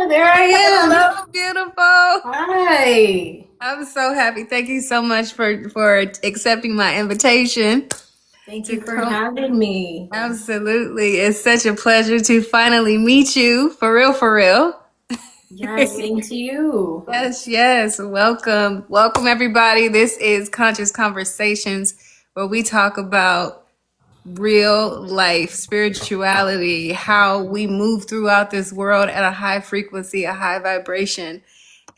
there I am. Hello, beautiful. Hi. I'm so happy. Thank you so much for accepting my invitation Thank to you for come. having me. Absolutely. It's such a pleasure to finally meet you. For real, for real. Yes, same to you. Yes, yes. Welcome. Welcome, everybody. This is Conscious Conversations, where we talk about real life spirituality, how we move throughout this world at a high frequency, a high vibration.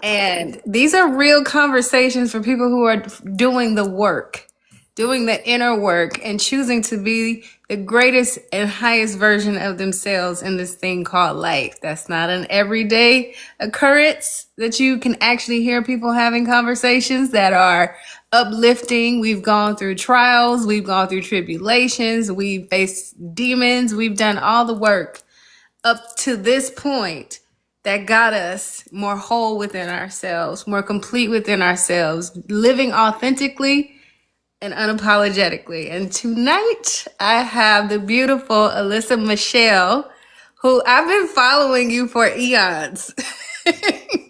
And these are real conversations for people who are doing the work, doing the inner work, and choosing to be the greatest and highest version of themselves in this thing called life. That's not an everyday occurrence that you can actually hear people having conversations that are uplifting. We've gone through trials, we've gone through tribulations, we've faced demons, we've done all the work up to this point that got us more whole within ourselves, more complete within ourselves, living authentically and unapologetically. And tonight I have the beautiful Alyssa Michelle, who I've been following you for eons.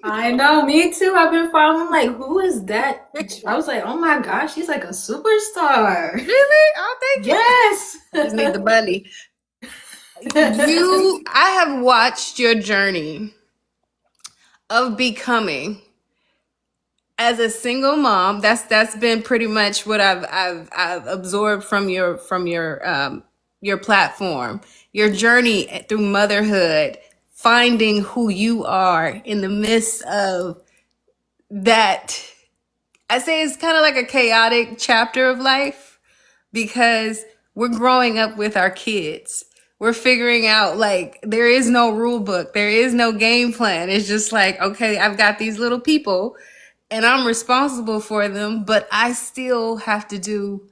I know, me too. I've been following, like, who is that? I was like, oh my gosh, she's like a superstar. Really? Oh, thank you. Yes. I just need the money. I have watched your journey of becoming as a single mom. That's been pretty much what I've absorbed from your platform, your journey through motherhood, finding who you are in the midst of that. I say it's kind of like a chaotic chapter of life because we're growing up with our kids. We're figuring out, like, there is no rule book, there is no game plan. It's just like, okay, I've got these little people and I'm responsible for them, but I still have to do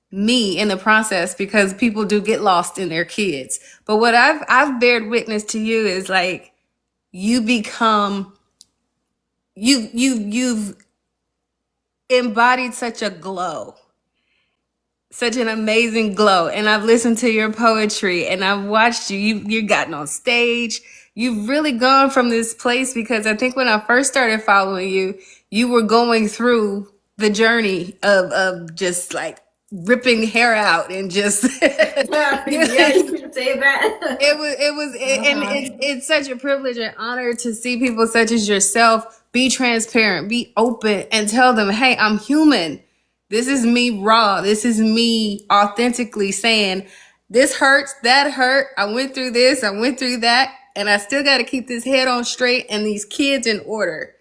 me in the process because people do get lost in their kids. But what I've bared witness to you is like you become you've embodied such a glow, such an amazing glow. And I've listened to your poetry and I've watched you. You've gotten on stage. You've really gone from this place because I think when I first started following you, you were going through the journey of just like ripping hair out and just Yeah, you can say that. and Uh-huh. it's such a privilege and honor to see people such as yourself be transparent, be open, and tell them, hey, I'm human. This is me raw. This is me authentically saying, this hurts, that hurt. I went through this, I went through that, and I still got to keep this head on straight and these kids in order.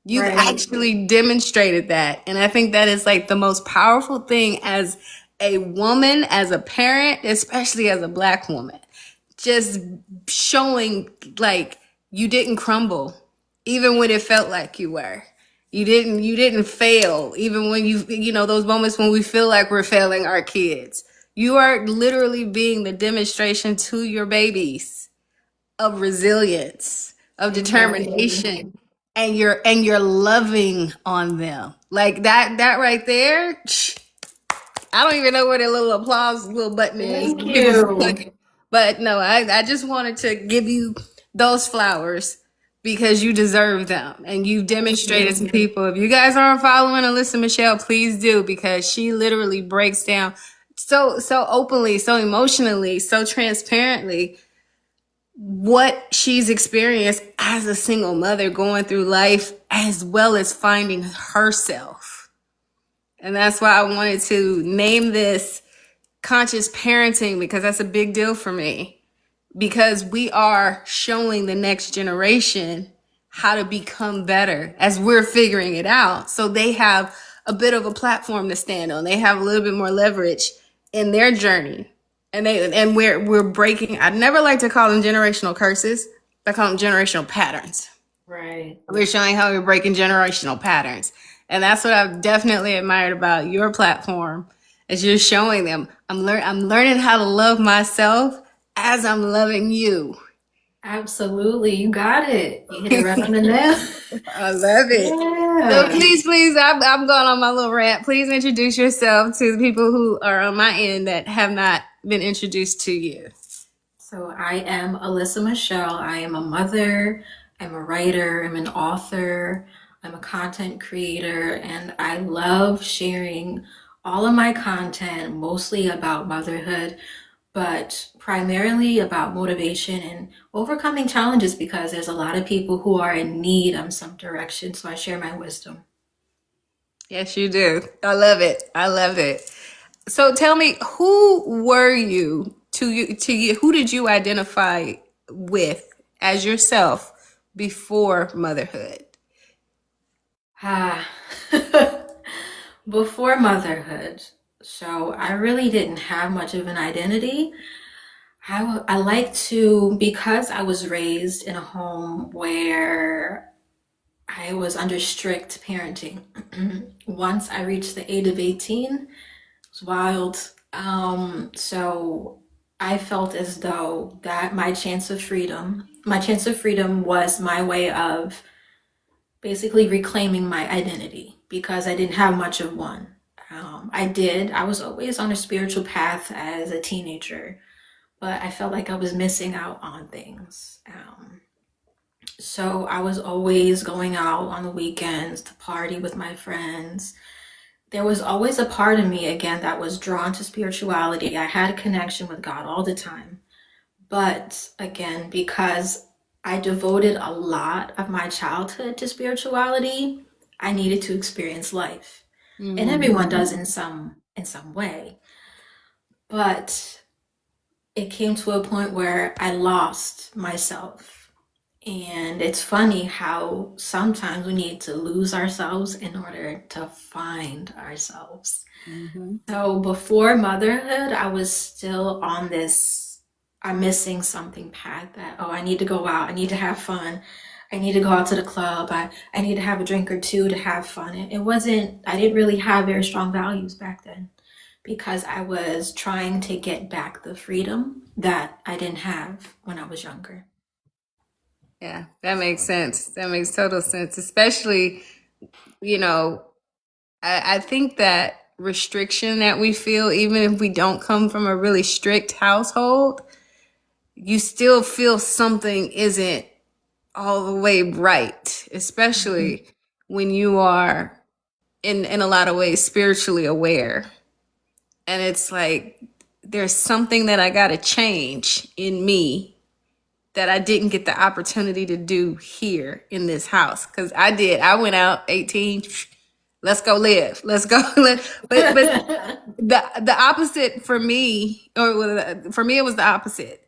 You've Right. actually demonstrated that. And I think that is like the most powerful thing as a woman, as a parent, especially as a Black woman. Just showing like you didn't crumble, even when it felt like you were. You didn't fail, even when those moments when we feel like we're failing our kids. You are literally being the demonstration to your babies of resilience, of Exactly. determination, and you're loving on them. Like that right there. I don't even know where the little applause little button is. Thank People be you. clicking. But no, I just wanted to give you those flowers because you deserve them and you've Thank demonstrated you. to people. If you guys aren't following Alyssa Michelle, please do because she literally breaks down so openly, so emotionally, so transparently what she's experienced as a single mother going through life as well as finding herself. And that's why I wanted to name this conscious parenting because that's a big deal for me. Because we are showing the next generation how to become better as we're figuring it out. So they have a bit of a platform to stand on. They have a little bit more leverage in their journey. And we're breaking, I'd never like to call them generational curses. I call them generational patterns. Right. We're showing how we're breaking generational patterns. And that's what I've definitely admired about your platform is you're showing them I'm learning how to love myself as I'm loving you. Absolutely. You got it. You hit it right on the nail. I love it. So Yeah. please, I'm going on my little rant. Please introduce yourself to the people who are on my end that have not been introduced to you. So I am Alyssa Michelle. I am a mother. I'm a writer, I'm an author, I'm a content creator, and I love sharing all of my content, mostly about motherhood, but primarily about motivation and overcoming challenges because there's a lot of people who are in need of some direction. So I share my wisdom. Yes, you do. I love it. I love it. So tell me, who were you to you? Who did you identify with as yourself before motherhood? Ah, before motherhood. So I really didn't have much of an identity. I like to, because I was raised in a home where I was under strict parenting. Once I reached the age of 18, it was wild. So I felt as though that my chance of freedom was my way of basically reclaiming my identity because I didn't have much of one. I was always on a spiritual path as a teenager, but I felt like I was missing out on things. So I was always going out on the weekends to party with my friends. There was always a part of me, again, that was drawn to spirituality. I had a connection with God all the time. But again, because I devoted a lot of my childhood to spirituality, I needed to experience life. And Mm-hmm. everyone does in some way. But it came to a point where I lost myself. And it's funny how sometimes we need to lose ourselves in order to find ourselves. Mm-hmm. So before motherhood, I was still on this I'm missing something path that, oh, I need to go out, I need to have fun, I need to go out to the club, I need to have a drink or two to have fun. I didn't really have very strong values back then because I was trying to get back the freedom that I didn't have when I was younger. Yeah, that makes sense. That makes total sense. Especially, you know, I think that restriction that we feel, even if we don't come from a really strict household, you still feel something isn't all the way right, Mhm. especially when you are in a lot of ways spiritually aware. And it's like there's something that I got to change in me that I didn't get the opportunity to do here in this house. Cause I did. I went out 18. Let's go live. Let's go live. But the opposite for me, for me, it was the opposite.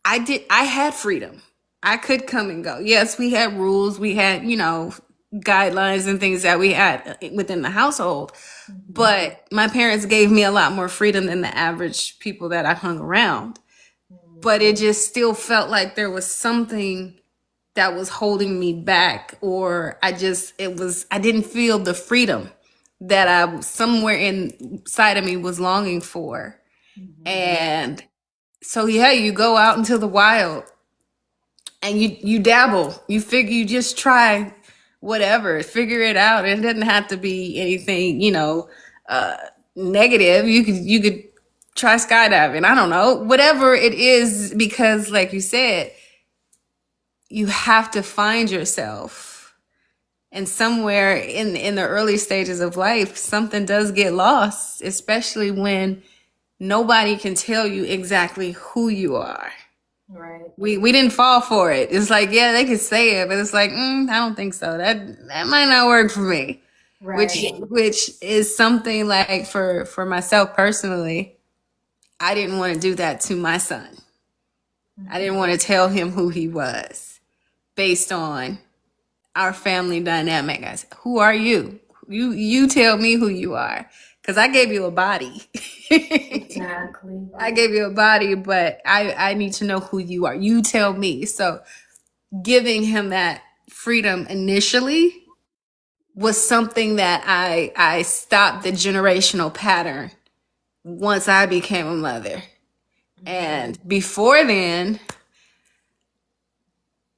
I had freedom. I could come and go. Yes, we had rules. We had, guidelines and things that we had within the household. But my parents gave me a lot more freedom than the average people that I hung around. But it just still felt like there was something that was holding me back, or I didn't feel the freedom that I somewhere inside of me was longing for. And so yeah, you go out into the wild and you dabble, you just try whatever, figure it out. It doesn't have to be anything, uh negative. You could try skydiving, I don't know, whatever it is, because like you said, you have to find yourself. And somewhere in the early stages of life, something does get lost, especially when nobody can tell you exactly who you are. Right. We didn't fall for it. It's like, yeah, they could say it, but it's like, I don't think so. That might not work for me. Which Right. which is something like for myself personally, I didn't want to do that to my son. I didn't want to tell him who he was based on our family dynamic. I said, who are you? You tell me who you are, because I gave you a body. Exactly. I gave you a body, but I need to know who you are. You tell me. So giving him that freedom initially was something that I stopped the generational pattern once I became a mother. And before then,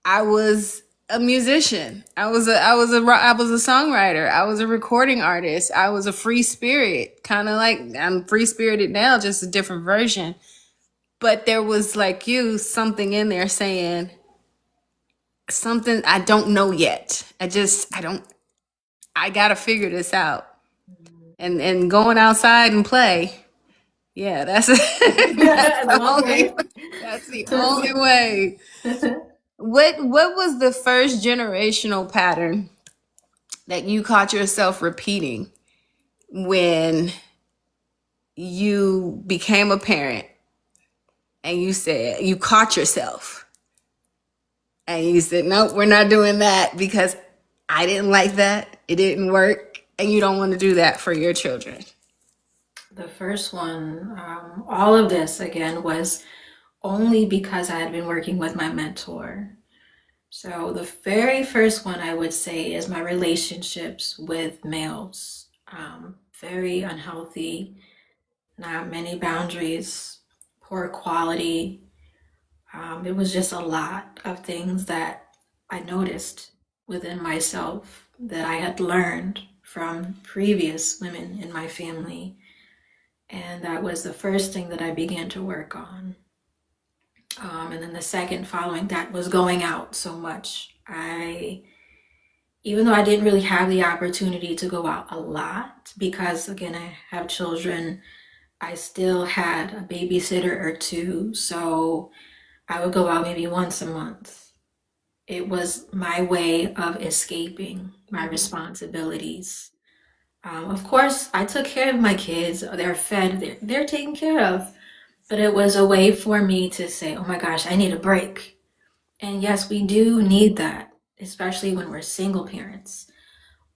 I was a musician. I was a songwriter. I was a recording artist. I was a free spirit, kind of like I'm free spirited now, just a different version. But there was, like you, something in there saying, something I don't know yet. I don't, I gotta figure this out. And going outside and play, yeah, that's The one way. that's the only way. What was the first generational pattern that you caught yourself repeating when you became a parent and you said you caught yourself and you said, nope, we're not doing that because I didn't like that. It didn't work. And you don't want to do that for your children. The first one, all of this again was only because I had been working with my mentor. So the very first one I would say is my relationships with males. Very unhealthy, not many boundaries, poor quality. It was just a lot of things that I noticed within myself that I had learned from previous women in my family. And that was the first thing that I began to work on. And then the second following that was going out so much. Even though I didn't really have the opportunity to go out a lot, because again, I have children, I still had a babysitter or two. So I would go out maybe once a month. It was my way of escaping my responsibilities. Of course, I took care of my kids. They're fed, they're taken care of. But it was a way for me to say, oh my gosh, I need a break. And yes, we do need that, especially when we're single parents.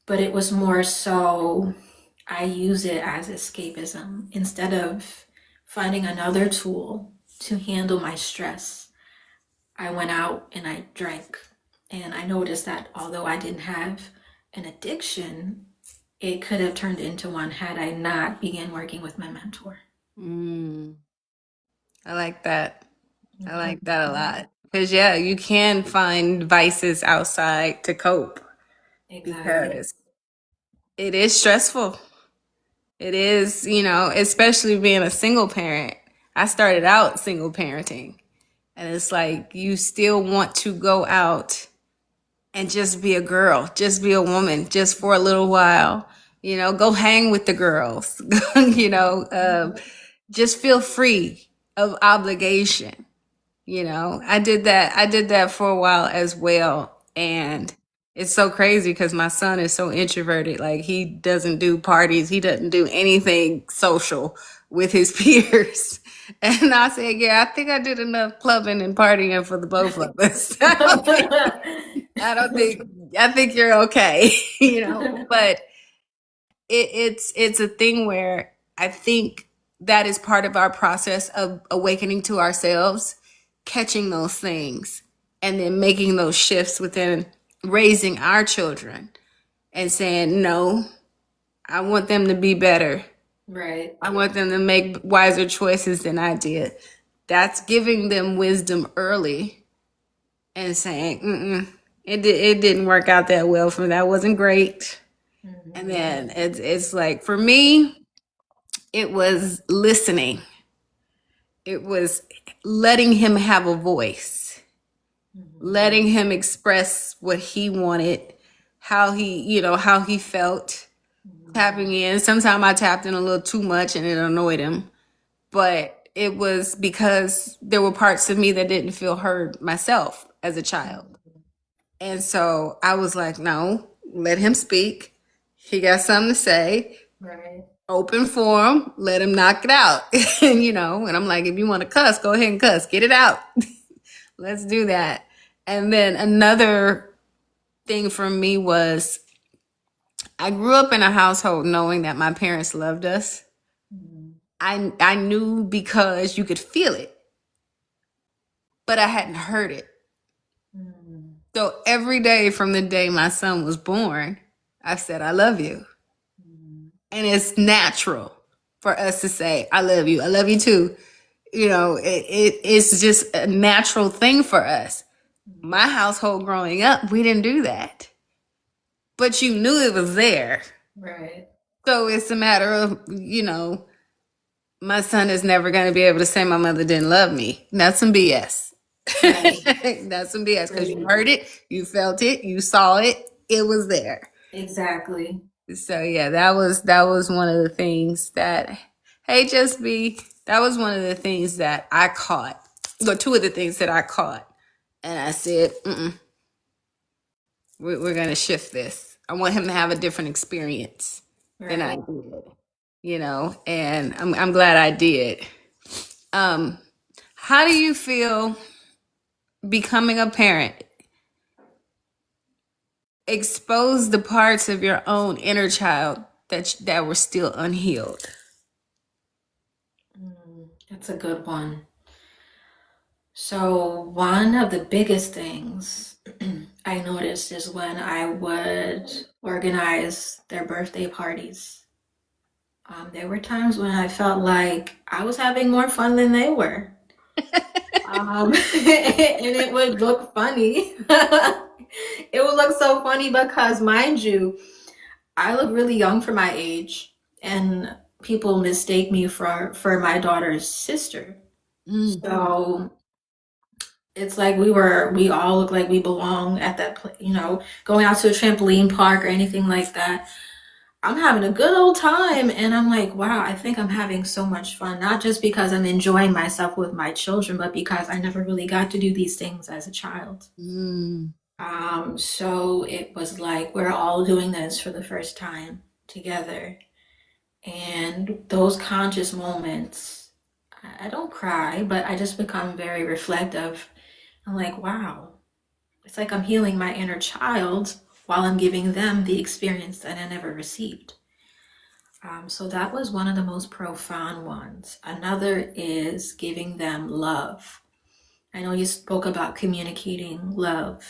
But it was more so, I use it as escapism instead of finding another tool to handle my stress. I went out and I drank. And I noticed that although I didn't have an addiction, it could have turned into one had I not began working with my mentor. Mm, I like that. I like Mhm. that a lot. Because, yeah, you can find vices outside to cope Exactly. because it is stressful. It is, especially being a single parent. I started out single parenting, and it's like you still want to go out and just be a girl, just be a woman, just for a little while. Go hang with the girls. Just feel free of obligation. I did that for a while as well. And it's so crazy because my son is so introverted. Like, he doesn't do parties, he doesn't do anything social with his peers. And I said, yeah, I think I did enough clubbing and partying for the both of us. I don't think I think you're okay, but it's a thing where I think that is part of our process of awakening to ourselves, catching those things, and then making those shifts within raising our children and saying, no, I want them to be better. Right. I want them to make wiser choices than I did. That's giving them wisdom early and saying, it didn't work out that well for me. That wasn't great. And Mhm. then it's like, for me, it was listening. It was letting him have a voice, Mhm. letting him express what he wanted, how he felt, tapping Mhm. in. Sometimes I tapped in a little too much and it annoyed him, but it was because there were parts of me that didn't feel heard myself as a child. And so I was like, no, let him speak. He got something to say. Right. Open forum, let him knock it out. And I'm like, if you want to cuss, go ahead and cuss, get it out. Let's do that. And then another thing for me was I grew up in a household knowing that my parents loved us. Mhm. I knew because you could feel it, but I hadn't heard it. Mhm. So every day from the day my son was born, I said, I love you. Mhm. And it's natural for us to say, I love you. I love you too. It's just a natural thing for us. My household growing up, we didn't do that, but you knew it was there. Right. So it's a matter of, my son is never going to be able to say my mother didn't love me. That's some BS. Right. That's some BS because you Right. heard it, you felt it, you saw it, it was there. Exactly. So yeah, that was one of the things that, hey, just be, that was one of the things that I caught. Well, two of the things that I caught, and I said, we're gonna shift this. I want him to have a different experience than I Right. did, and I'm glad I did. Um, how do you feel becoming a parent expose the parts of your own inner child that were still unhealed? That's a good one. So, one of the biggest things I noticed is when I would organize their birthday parties. There were times when I felt like I was having more fun than they were. And it would look funny. It would look so funny because, mind you, I look really young for my age, and people mistake me for my daughter's sister. Mm. So it's like we all look like we belong at that going out to a trampoline park or anything like that. I'm having a good old time, and I'm like, wow, I think I'm having so much fun, not just because I'm enjoying myself with my children, but because I never really got to do these things as a child. Mm. So it was like we're all doing this for the first time together. And those conscious moments, I don't cry, but I just become very reflective. I'm like, wow, it's like I'm healing my inner child while I'm giving them the experience that I never received. So that was one of the most profound ones. Another is giving them love. I know you spoke about communicating love,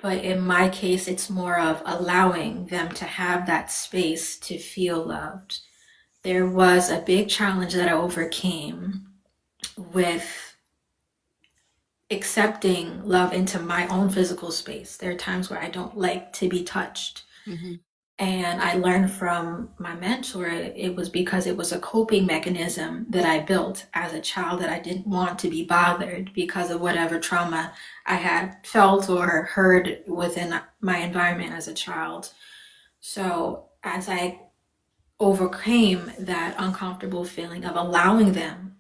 but in my case, it's more of allowing them to have that space to feel loved. There was a big challenge that I overcame with accepting love into my own physical space. There are times where I don't like to be touched. Mhm. And I learned from my mentor, it was because it was a coping mechanism that I built as a child, that I didn't want to be bothered because of whatever trauma I had felt or heard within my environment as a child. So as I overcame that uncomfortable feeling of allowing them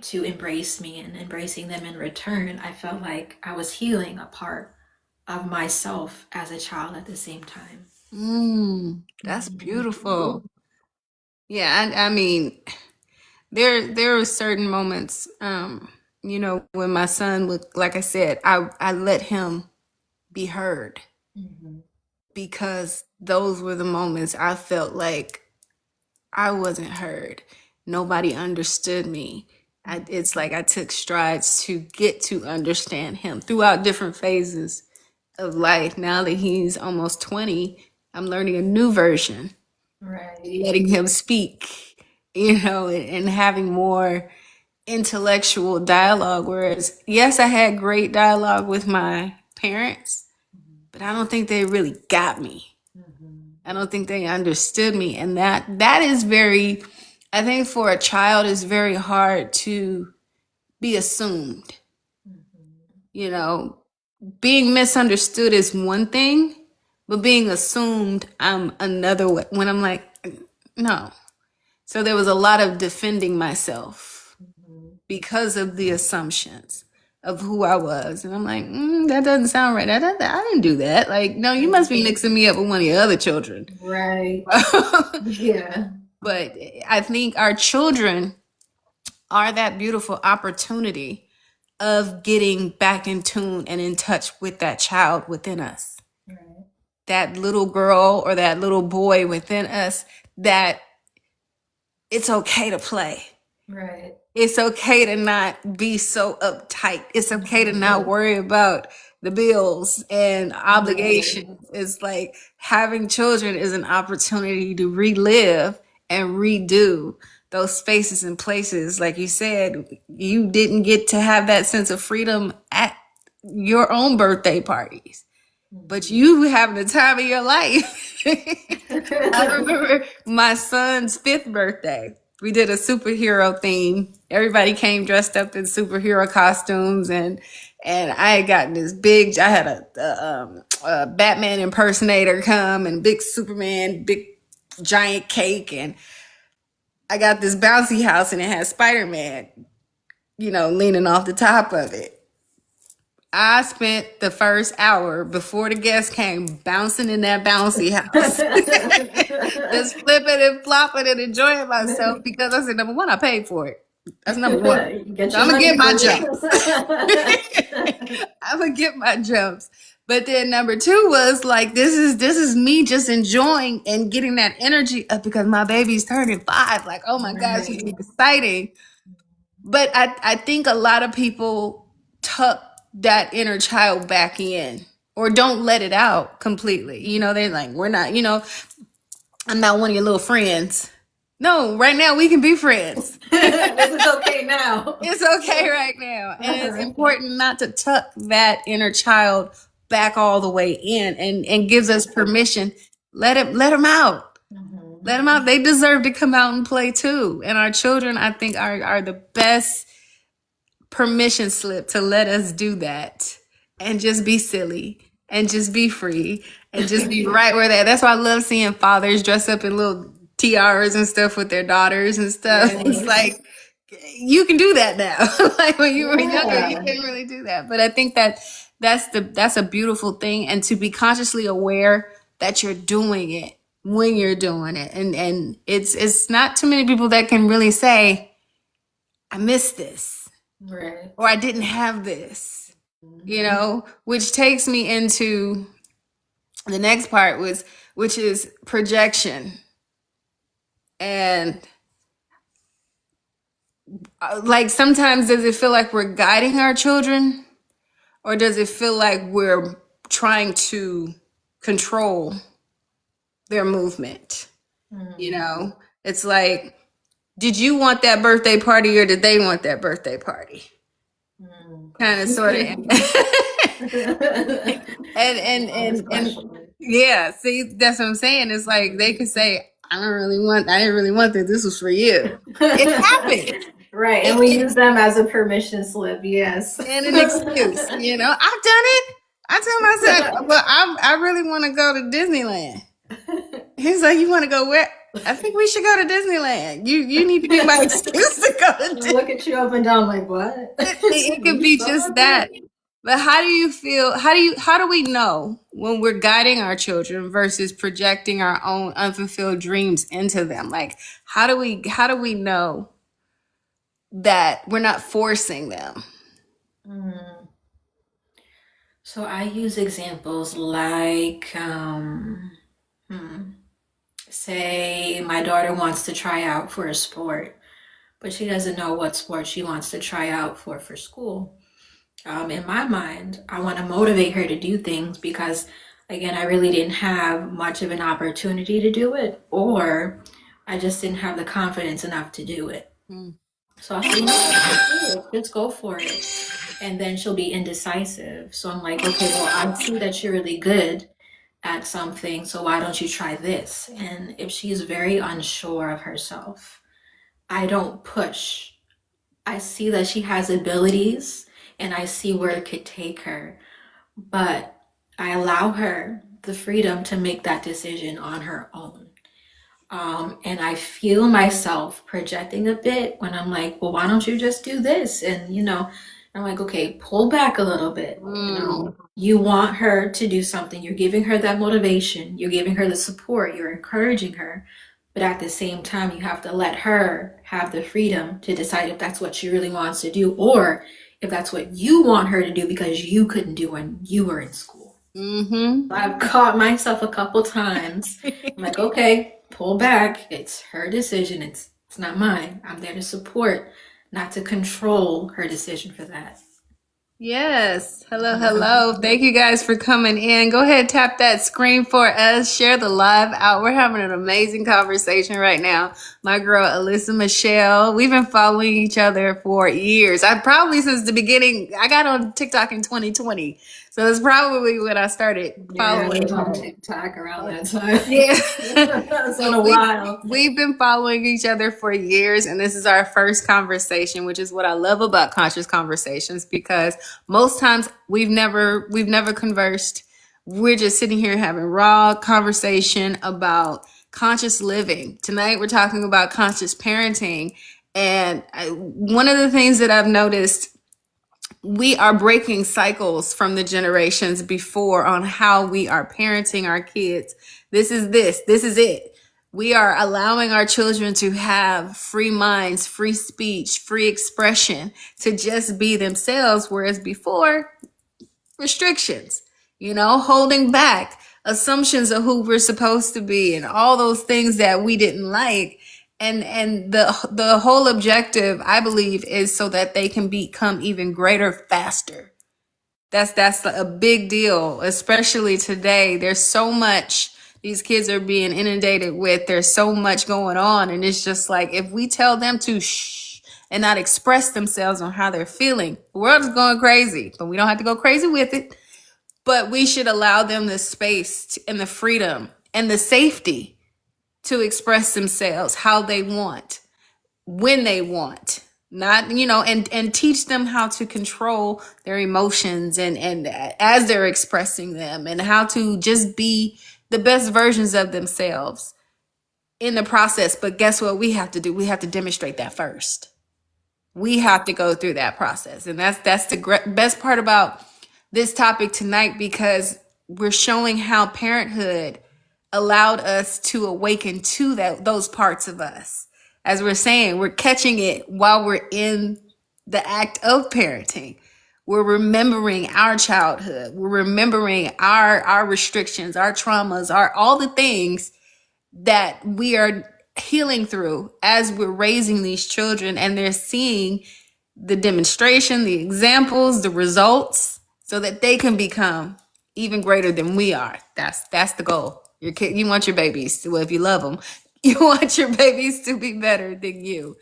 to embrace me and embracing them in return, I felt like I was healing a part of myself as a child at the same time. That's Mhm. beautiful. Yeah, I mean, there are certain moments, when my son would, like I said, I let him be heard Mhm. because those were the moments I felt like I wasn't heard. Nobody understood me. It's like I took strides to get to understand him throughout different phases of life. Now that he's almost 20, I'm learning a new version, Right. letting him speak, and having more intellectual dialogue. Whereas, yes, I had great dialogue with my parents, but I don't think they really got me. Mhm. I don't think they understood me. And that is very, I think for a child is very hard to be assumed. Mhm. You know, being misunderstood is one thing, but being assumed I'm another way. When I'm like, no. So there was a lot of defending myself Mhm. because of the assumptions of who I was. And I'm like, that doesn't sound right. I didn't do that. Like, no, you must be Mhm. mixing me up with one of your other children. Right. Yeah. But I think our children are that beautiful opportunity of getting back in tune and in touch with that child within us, Right. that little girl or that little boy within us, that it's okay to play. Right. It's okay to not be so uptight. It's okay to not worry about the bills and Right. obligations. It's like having children is an opportunity to relive and redo those spaces and places. Like you said, you didn't get to have that sense of freedom at your own birthday parties, but Mhm. you having the time of your life. I remember my son's fifth birthday. we did a superhero theme. Everybody came dressed up in superhero costumes, and I had gotten this big. I had a Batman impersonator come and big Superman, big giant cake, and I got this bouncy house, and it had Spider Man, leaning off the top of it. I spent the first hour before the guests came bouncing in that bouncy house, just flipping and flopping and enjoying myself because I said, number one, I paid for it. That's number one. Get So your I'm gonna get money, my boo. jumps. I'm gonna get my jumps. But then number two was like, this is me just enjoying and getting that energy up because my baby's turning 5. Like, oh my gosh, it's Right. exciting. But I think a lot of people tuck that inner child back in or don't let it out completely. They're like, we're not, I'm not one of your little friends. No, right now we can be friends. This is okay now. It's okay right now. And it's important not to tuck that inner child back all the way in and gives us permission. Let them out. Let them Mhm. out. They deserve to come out and play too. And our children, I think, are the best permission slip to let us do that and just be silly and just be free and just be right where they're. That's why I love seeing fathers dress up in little tiaras and stuff with their daughters and stuff. It's Yes. like you can do that now. Like when you were younger, you Yeah. couldn't really do that. But I think that that's a beautiful thing, and to be consciously aware that you're doing it when you're doing it, and it's not too many people that can really say, I miss this Right. or I didn't have this, which takes me into the next part which is projection. And like sometimes does it feel like we're guiding our children or does it feel like we're trying to control their movement? Mm. It's like, did you want that birthday party or did they want that birthday party? Mm. Kind of sort of. and and Honest and and question. yeah, see, that's what I'm saying. It's like they could say, I didn't really want this. This was for you. It happened. Right, and It, we it use them as a permission slip. Yes. and an excuse. I've done it. I tell myself, well, I really want to go to Disneyland. He's like, you want to go where? I think we should go to Disneyland. You need to be my excuse to go to Look Disney. at you up and down like what? It could You be still just want that? that. But how do you feel? How do we know when we're guiding our children versus projecting our own unfulfilled dreams into them? Like how do we know that we're not forcing them? Mm. So I use examples like, hmm, say my daughter wants to try out for a sport, but she doesn't know what sport she wants to try out for school. In my mind, I want to motivate her to do things because, again, I really didn't have much of an opportunity to do it, or I just didn't have the confidence enough to do it. Mm. So I said, you know what, just do it, just go for it. And then she'll be indecisive. So I'm like, okay, well, I see that you're really good at something, so why don't you try this? And if she's very unsure of herself, I don't push. I see that she has abilities and I see where it could take her, but I allow her the freedom to make that decision on her own. And I feel myself projecting a bit when I'm like, well, why don't you just do this? And, I'm like, okay, pull back a little bit. Mm. You want her to do something. You're giving her that motivation. You're giving her the support. You're encouraging her. But at the same time, you have to let her have the freedom to decide if that's what she really wants to do or if that's what you want her to do because you couldn't do when you were in school. Mm-hmm. I've caught myself a couple times. I'm like, okay, pull back. It's her decision. It's not mine. I'm there to support, not to control her decision for that. Yes. Hello, hello. Thank you guys for coming in. Go ahead, tap that screen for us. Share the live out. We're having an amazing conversation right now. My girl, Alyssa Michelle. We've been following each other for years. I probably since the beginning. I got on TikTok in 2020. So it's probably when I started Yeah, I following was on her. TikTok around that time. Yeah. It's been So a while. we've been following each other for years, and this is our first conversation, which is what I love about conscious conversations because most times we've never conversed. We're just sitting here having raw conversation about conscious living. Tonight we're talking about conscious parenting, and one of the things that I've noticed, we are breaking cycles from the generations before on how we are parenting our kids. This is it. We are allowing our children to have free minds, free speech, free expression, to just be themselves. Whereas before, restrictions, holding back, assumptions of who we're supposed to be, and all those things that we didn't like. And the whole objective, I believe, is so that they can become even greater faster. That's a big deal, especially today. There's so much these kids are being inundated with. There's so much going on, and it's just like if we tell them to shh and not express themselves on how they're feeling, the world is going crazy. But we don't have to go crazy with it. But we should allow them the space and the freedom and the safety to express themselves how they want, when they want, not, and teach them how to control their emotions and as they're expressing them, and how to just be the best versions of themselves in the process. But guess what we have to do? We have to demonstrate that first. We have to go through that process, and that's the best part about this topic tonight, because we're showing how parenthood allowed us to awaken to those parts of us. As we're saying, we're catching it while we're in the act of parenting. We're remembering our childhood. We're remembering our restrictions, our traumas, our all the things that we are healing through as we're raising these children, and they're seeing the demonstration, the examples, the results, so that they can become even greater than we are. That's the goal. Your kid, you want your babies to, well, if you love them, you want your babies to be better than you.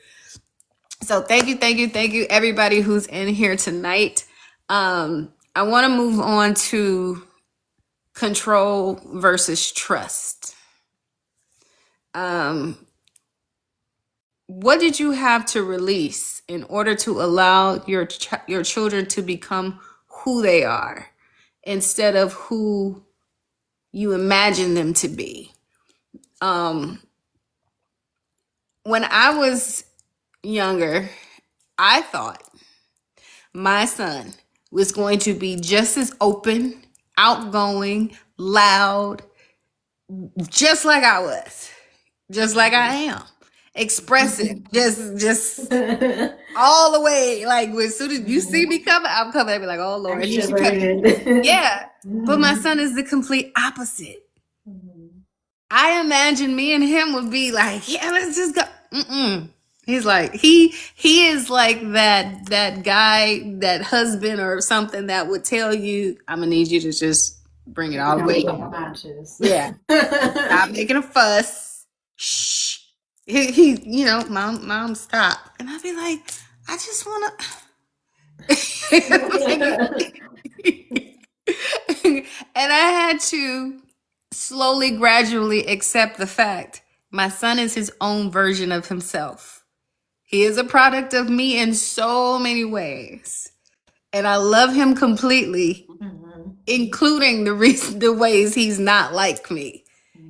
So thank you, everybody who's in here tonight. I want to move on to control versus trust. What did you have to release in order to allow your children to become who they are instead of who you imagine them to be? When I was younger, I thought my son was going to be just as open, outgoing, loud, just like I was, just like I am, expressive, just all the way. Like as soon as you see me coming, I'm coming. I be like, "Oh Lord, here she comes." Extroverted. Yeah, but my son is the complete opposite. I imagine me and him would be like, "Yeah, let's just go." Mm-mm. He's like he is like that guy, that husband or something that would tell you, "I'm gonna need you to just bring it all the way down." Yeah, stop making a fuss. Shh. Mom, stop. And I'd be like, I just wanna. And I had to slowly, gradually accept the fact my son is his own version of himself. He is a product of me in so many ways. And I love him completely, including the ways he's not like me.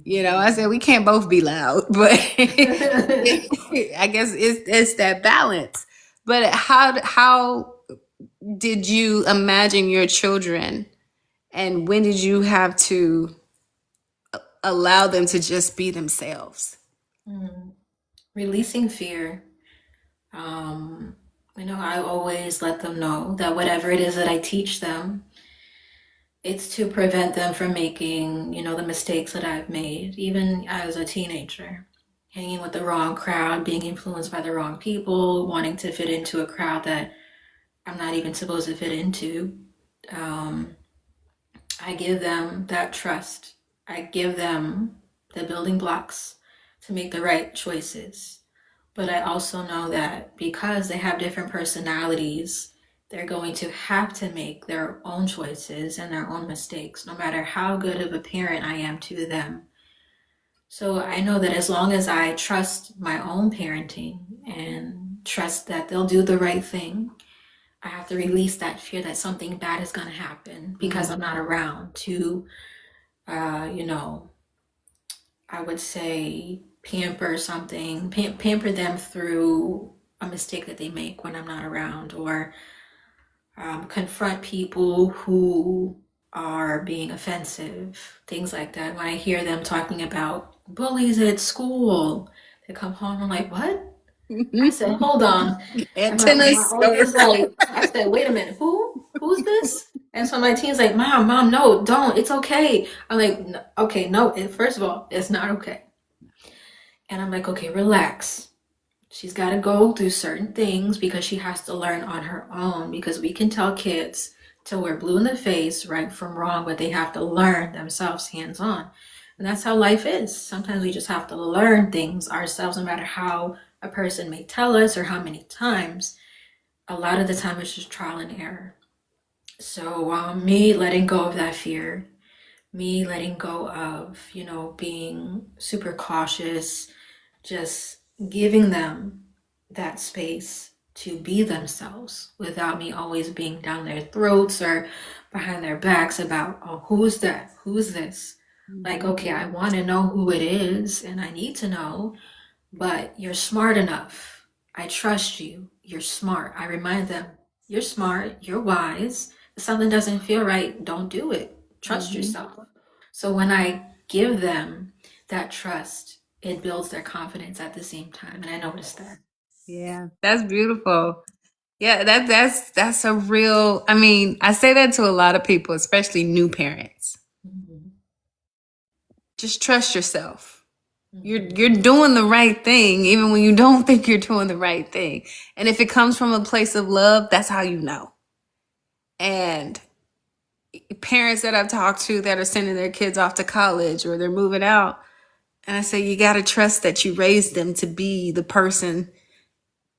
I said we can't both be loud, but I guess it's that balance. But how did you imagine your children, and when did you have to allow them to just be themselves? Releasing fear. Um, I always let them know that whatever it is that I teach them, it's to prevent them from making, the mistakes that I've made, even as a teenager. Hanging with the wrong crowd, being influenced by the wrong people, wanting to fit into a crowd that I'm not even supposed to fit into. Um, I give them that trust. I give them the building blocks to make the right choices. But I also know that because they have different personalities, they're going to have to make their own choices and their own mistakes, no matter how good of a parent I am to them. So I know that as long as I trust my own parenting and trust that they'll do the right thing, I have to release that fear that something bad is going to happen because I'm not around to, you know, I would say pamper something, pamper them through a mistake that they make when I'm not around, or confront people who are being offensive, things like that. When I hear them talking about bullies at school, they come home, I'm like, what? I said, hold on. And my Antennas. oldest like, I said, wait a minute, who? Who's this? And so my teen's like, mom, no, don't. It's okay. I'm like, okay, no. First of all, it's not okay. And I'm like, okay, relax. She's got to go through certain things because she has to learn on her own. Because we can tell kids till we're blue in the face, right from wrong, but they have to learn themselves hands on. And that's how life is. Sometimes we just have to learn things ourselves, no matter how a person may tell us or how many times. A lot of the time, it's just trial and error. So, me letting go of that fear, me letting go of, being super cautious, just giving them that space to be themselves without me always being down their throats or behind their backs about, oh, who's that? Who's this? Like, okay, I want to know who it is and I need to know, but you're smart enough. I trust you. You're smart. I remind them, you're smart, you're wise. If something doesn't feel right, don't do it. Trust Mhm. yourself. So when I give them that trust, it builds their confidence at the same time. And I noticed that. Yeah, that's beautiful. Yeah, that's a real. I mean, I say that to a lot of people, especially new parents. Mhm. Just trust yourself. You're Mhm. doing the right thing, even when you don't think you're doing the right thing. And if it comes from a place of love, that's how you know. And parents that I've talked to that are sending their kids off to college or they're moving out, and I say you got to trust that you raised them to be the person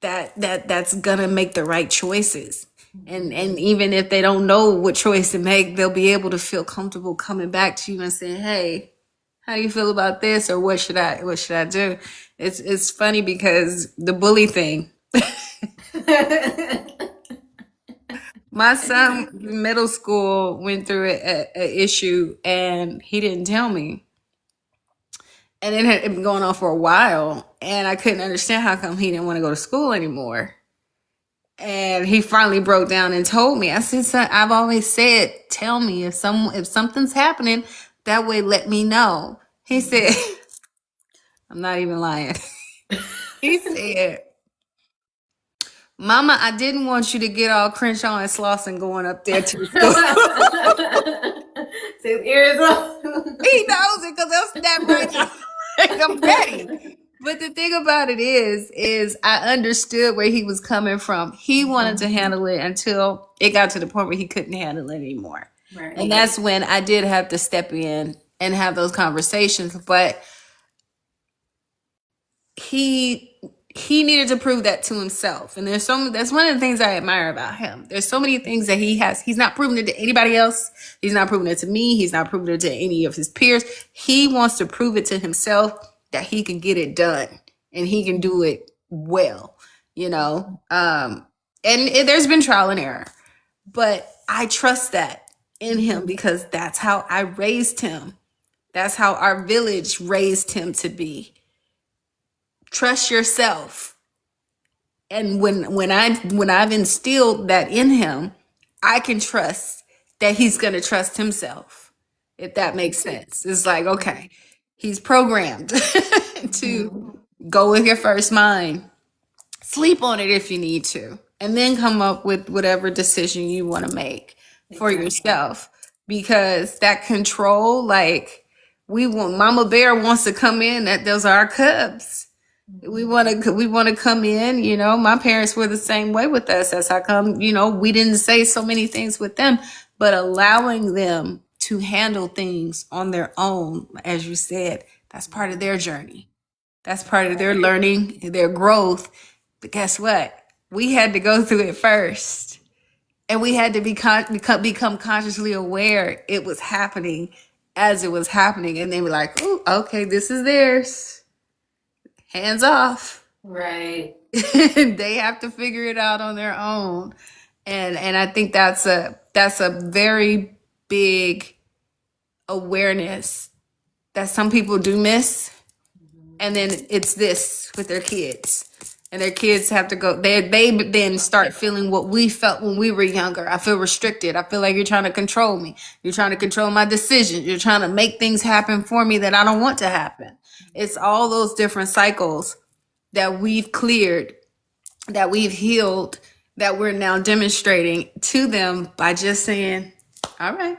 that's gonna make the right choices. And Mhm. even if they don't know what choice to make, they'll be able to feel comfortable coming back to you and saying, "Hey, how do you feel about this?" or "What should I do?" It's funny because the bully thing. My son, middle school, went through a issue and he didn't tell me, and it had been going on for a while, and I couldn't understand how come he didn't want to go to school anymore. And he finally broke down and told me. I said, "Son, I've always said, tell me if something's happening. That way, let me know." He said, "I'm not even lying." He said, "Mama, I didn't want you to get all Crenshaw and Slauson going up there to the school." His ears up. He knows it because they'll snap right out. Like, I'm ready. But the thing about it is I understood where he was coming from. He wanted to Mhm. handle it until it got to the point where he couldn't handle it anymore. And Right. that's when I did have to step in and have those conversations. But he he needed to prove that to himself. And that's one of the things I admire about him. There's so many things that he has. He's not proving it to anybody else. He's not proving it to me. He's not proving it to any of his peers. He wants to prove it to himself that he can get it done and he can do it well, you know. There's been trial and error, but I trust that in him because that's how I raised him. That's how our village raised him to be. Trust yourself. And when I've instilled that in him, I can trust that he's going to trust himself. If that makes sense. It's like, okay, he's programmed to Mhm. go with your first mind, sleep on it if you need to, and then come up with whatever decision you want to make for Exactly. yourself. Because that control, like, we want, Mama Bear wants to come in, that those are our cubs. We want to come in, my parents were the same way with us. That's how come, we didn't say so many things with them, but allowing them to handle things on their own, as you said, that's part of their journey. That's part of their learning, their growth. But guess what? We had to go through it first. And we had to become consciously aware it was happening as it was happening. And they were like, "Ooh, okay, this is theirs. Hands off." Right. They have to figure it out on their own. And I think that's a very big awareness that some people do miss. And then it's this with their kids. And their kids have to go, they then start feeling what we felt when we were younger. I feel restricted. I feel like you're trying to control me. You're trying to control my decisions. You're trying to make things happen for me that I don't want to happen. It's all those different cycles that we've cleared, that we've healed, that we're now demonstrating to them by just saying, all right,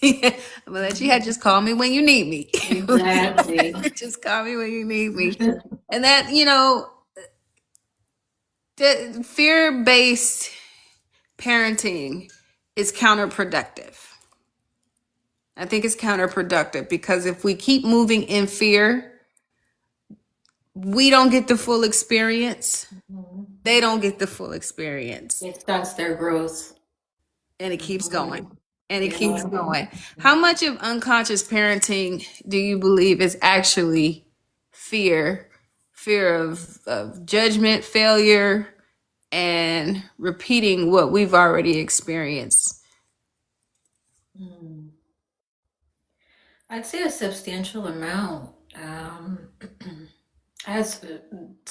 I'm gonna let you just call me when you need me. Exactly. Just call me when you need me. And that, the fear-based parenting is counterproductive. I think it's counterproductive because if we keep moving in fear, we don't get the full experience. They don't get the full experience. It stunts their growth. And it keeps going. And it keeps Yeah. going. How much of unconscious parenting do you believe is actually fear? Fear of judgment, failure, and repeating what we've already experienced? Hmm. I'd say a substantial amount. As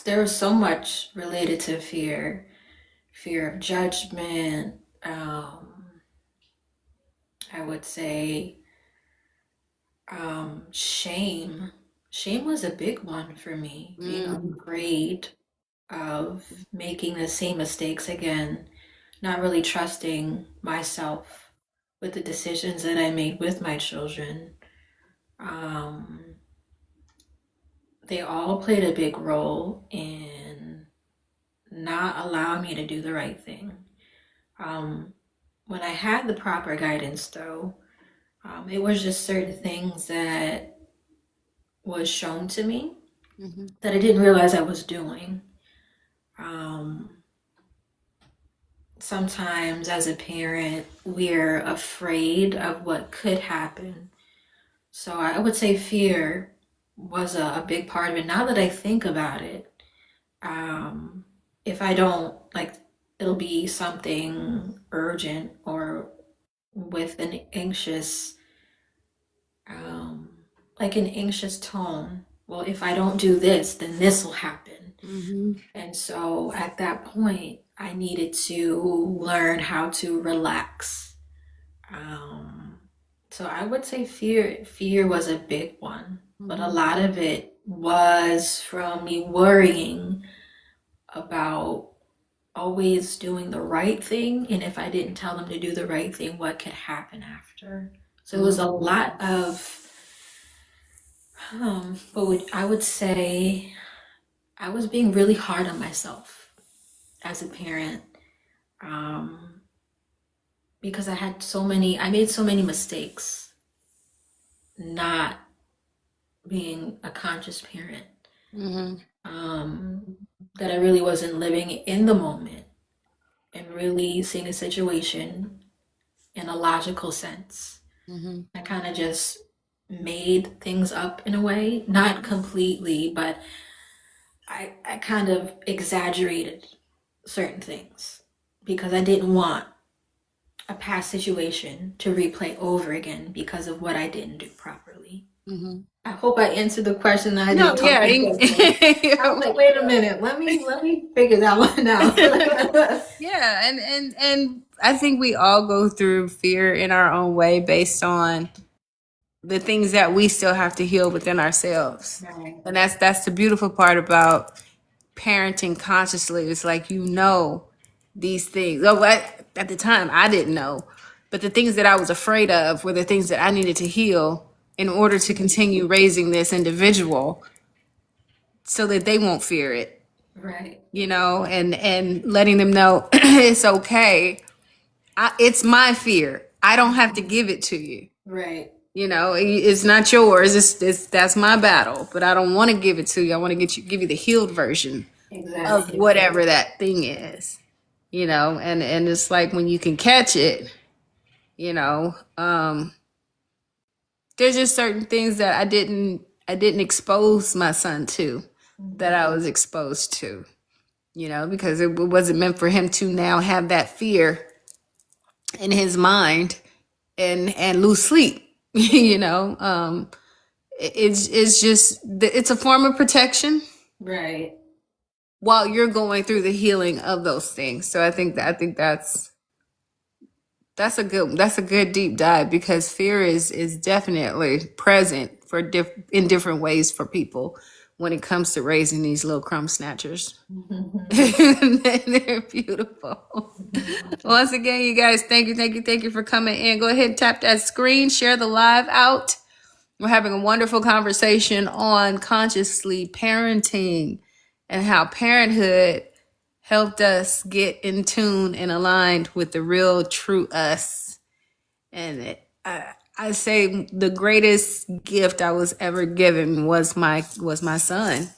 there was so much related to fear, fear of judgment. I would say shame. Shame was a big one for me. Being afraid of making the same mistakes again, not really trusting myself with the decisions that I made with my children. Um, they all played a big role in not allowing me to do the right thing. Um, when I had the proper guidance, though, it was just certain things that was shown to me that I didn't realize I was doing. Um, Sometimes as a parent, we're afraid of what could happen. So I would say fear was a big part of it. Now that I think about it, um, if I don't, like, it'll be something urgent or with an anxious, um, like an anxious tone. Well, if I don't do this, then this will happen. And so at that point, I needed to learn how to relax. Um, so I would say fear was a big one, but a lot of it was from me worrying about always doing the right thing, and if I didn't tell them to do the right thing, what could happen after? So it was a lot of, I would say I was being really hard on myself as a parent, um, because I made so many mistakes, not being a conscious parent, um, that I really wasn't living in the moment and really seeing a situation in a logical sense. I kind of just made things up in a way, not completely, but I kind of exaggerated certain things because I didn't want a past situation to replay over again because of what I didn't do properly. I hope I answered the question that I No, didn't talk yeah. about. I was like, wait a minute, let me figure that one out. Yeah, and I think we all go through fear in our own way based on the things that we still have to heal within ourselves. Right. And that's the beautiful part about parenting consciously. It's like these things. Oh, at the time I didn't know, but the things that I was afraid of were the things that I needed to heal in order to continue raising this individual so that they won't fear it, Right. and letting them know it's okay. It's my fear. I don't have to give it to you. Right. It's not yours. That's my battle, but I don't want to give it to you. I want to give you the healed version of Exactly. whatever that thing is. And it's like when you can catch it, you know, um, there's just certain things that I didn't expose my son to, that Mhm. I was exposed to, because it wasn't meant for him to now have that fear in his mind and lose sleep. It's just it's a form of protection Right. while you're going through the healing of those things. So I think that's a good deep dive, because fear is definitely present in different ways for people when it comes to raising these little crumb snatchers. Mhm. They're beautiful. Once again, you guys, thank you for coming in. Go ahead and tap that screen, share the live out. We're having a wonderful conversation on consciously parenting and how parenthood helped us get in tune and aligned with the real true us. And I say the greatest gift I was ever given was my son.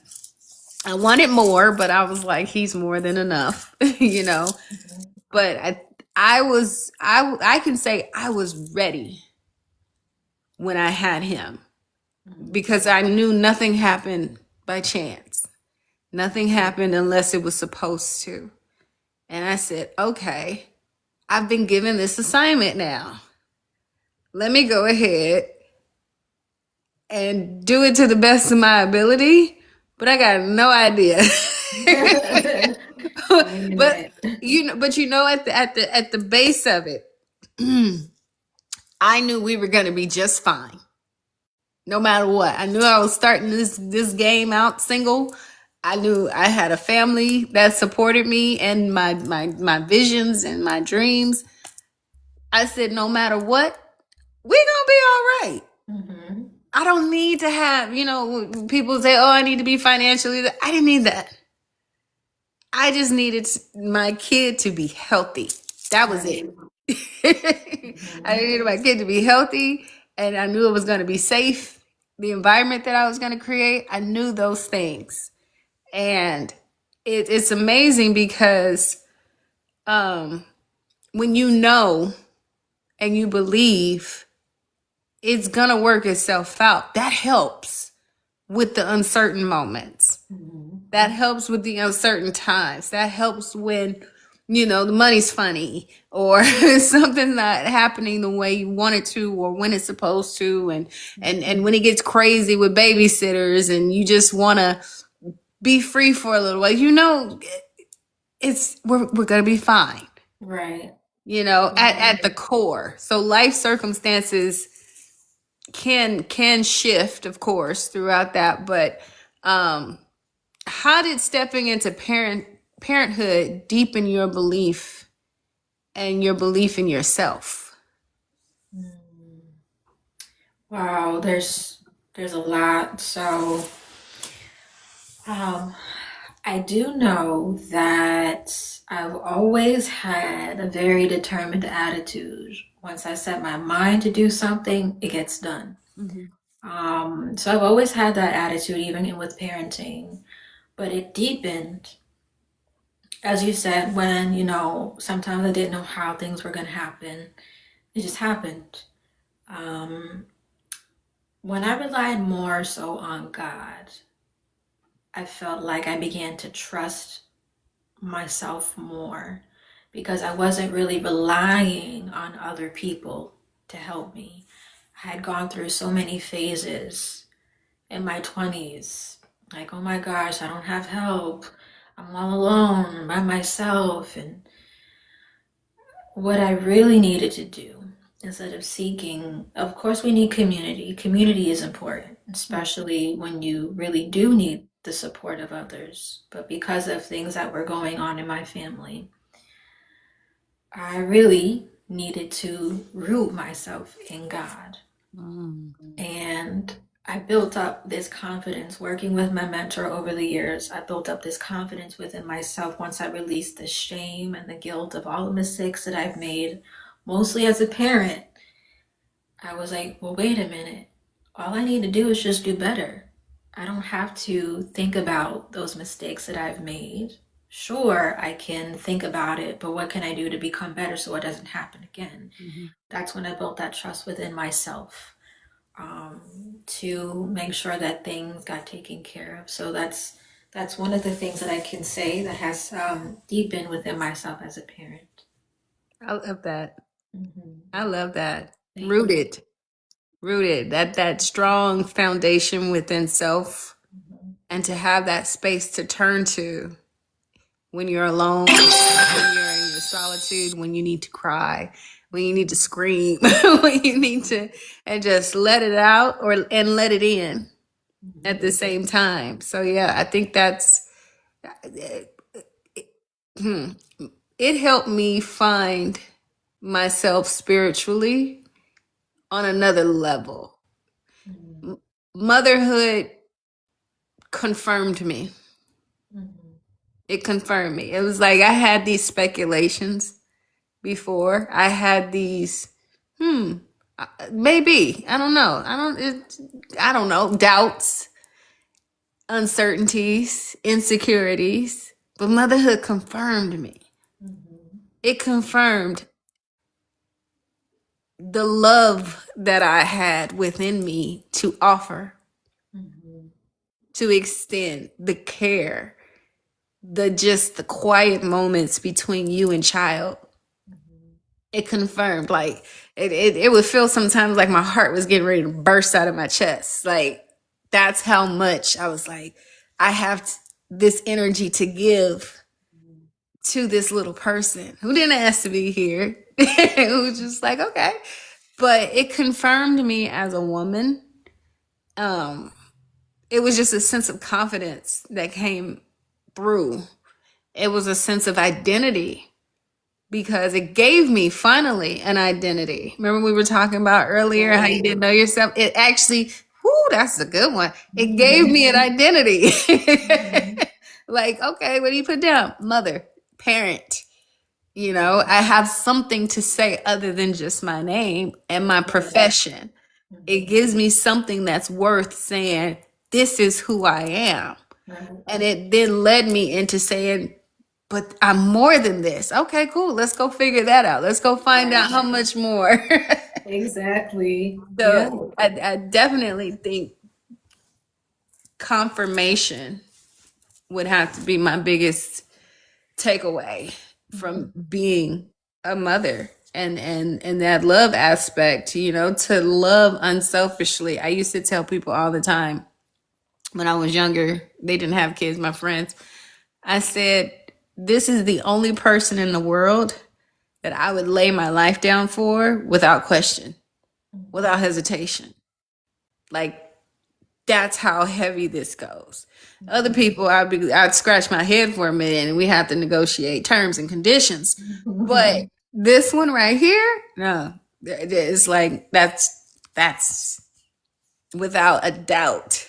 I wanted more, but I was like, he's more than enough, you know. Mhm. But I can say I was ready when I had him, Mhm. because I knew nothing happened by chance. Nothing happened unless it was supposed to. And I said, okay, I've been given this assignment now. Let me go ahead and do it to the best of my ability. But I got no idea. Winging but it. at the base of it, I knew we were gonna be just fine, no matter what. I knew I was starting this game out single. I knew I had a family that supported me and my visions and my dreams. I said, no matter what, we gonna be all right. Mhm. I don't need to have, people say, oh, I need to be financially. I didn't need that. I just needed my kid to be healthy. That was Right. it. I Mhm. needed my kid to be healthy, and I knew it was going to be safe. The environment that I was going to create, I knew those things. And it's amazing because um, when you know and you believe, it's going to work itself out. That helps with the uncertain moments. Mhm. That helps with the uncertain times. That helps when, the money's funny, or something's not happening the way you want it to, or when it's supposed to, and when it gets crazy with babysitters and you just want to be free for a little while. We're going to be fine. Right. At the Mhm. core. So life circumstances can shift, of course, throughout that, but um how did stepping into parenthood deepen your belief and your belief in yourself? Mm. Wow, there's a lot. So, um, I do know that I've always had a very determined attitude. Once I set my mind to do something, it gets done. Mhm. So I've always had that attitude, even with parenting, but it deepened, as you said, when, sometimes I didn't know how things were going to happen. It just happened. Um, when I relied more so on God, I felt like I began to trust myself more because I wasn't really relying on other people to help me. I had gone through so many phases in my 20s. Like, oh my gosh, I don't have help. I'm all alone by myself. And what I really needed to do, instead of seeking, of course, we need community. Community is important, especially when you really do need the support of others. But because of things that were going on in my family, I really needed to root myself in God. Mm. And I built up this confidence working with my mentor over the years. I built up this confidence within myself once I released the shame and the guilt of all the mistakes that I've made, mostly as a parent. I was like, well, wait a minute. All I need to do is just do better. I don't have to think about those mistakes that I've made. Sure, I can think about it, but what can I do to become better so it doesn't happen again? Mhm. That's when I built that trust within myself, to make sure that things got taken care of. So that's one of the things that I can say that has deepened within myself as a parent. I love that. Hmm. I love that. Thank you. Rooted, rooted. That strong foundation within self, Mhm. and to have that space to turn to when you're alone, when you're in your solitude, when you need to cry, when you need to scream, when you need to, and just let it out or and let it in at the Mhm. same time. So yeah, I think that's hmm, it helped me find myself spiritually on another level. Mhm. M- Motherhood confirmed me. Mhm. It confirmed me. It was like I had these speculations before. I had these, hmm, maybe. I don't know. I don't know. Doubts, uncertainties, insecurities. But motherhood confirmed me. Mhm. It confirmed the love that I had within me to offer, Mhm. to extend the care, the quiet moments between you and child. Mhm. It confirmed, like it would feel sometimes like my heart was getting ready to burst out of my chest. Like that's how much I was like, I have this energy to give to this little person who didn't ask to be here. Who was just like, okay. But it confirmed me as a woman. Um, it was just a sense of confidence that came through. It was a sense of identity because it gave me finally an identity. Remember we were talking about earlier how you Right. didn't know yourself? It actually, whoo, that's a good one. It gave Mhm. me an identity. Mhm. Like, okay, what do you put down? Mother, parent. You know, I have something to say other than just my name and my Right. profession. It Mhm. gives me something that's worth saying, this is who I am. Right. And it then led me into saying, but I'm more than this. Okay, cool. Let's go figure that out. Let's go find out Right. how much more. Exactly. Yeah. So I definitely think confirmation would have to be my biggest takeaway from being a mother and that love aspect, you know, to love unselfishly. I used to tell people all the time when I was younger, they didn't have kids, my friends. I said, this is the only person in the world that I would lay my life down for without question, Mhm. without hesitation. Like that's how heavy this goes. Other Mhm. people, I'd scratch my head for a minute, and we have to negotiate terms and conditions. But this one right here, no, it's like that's without a doubt.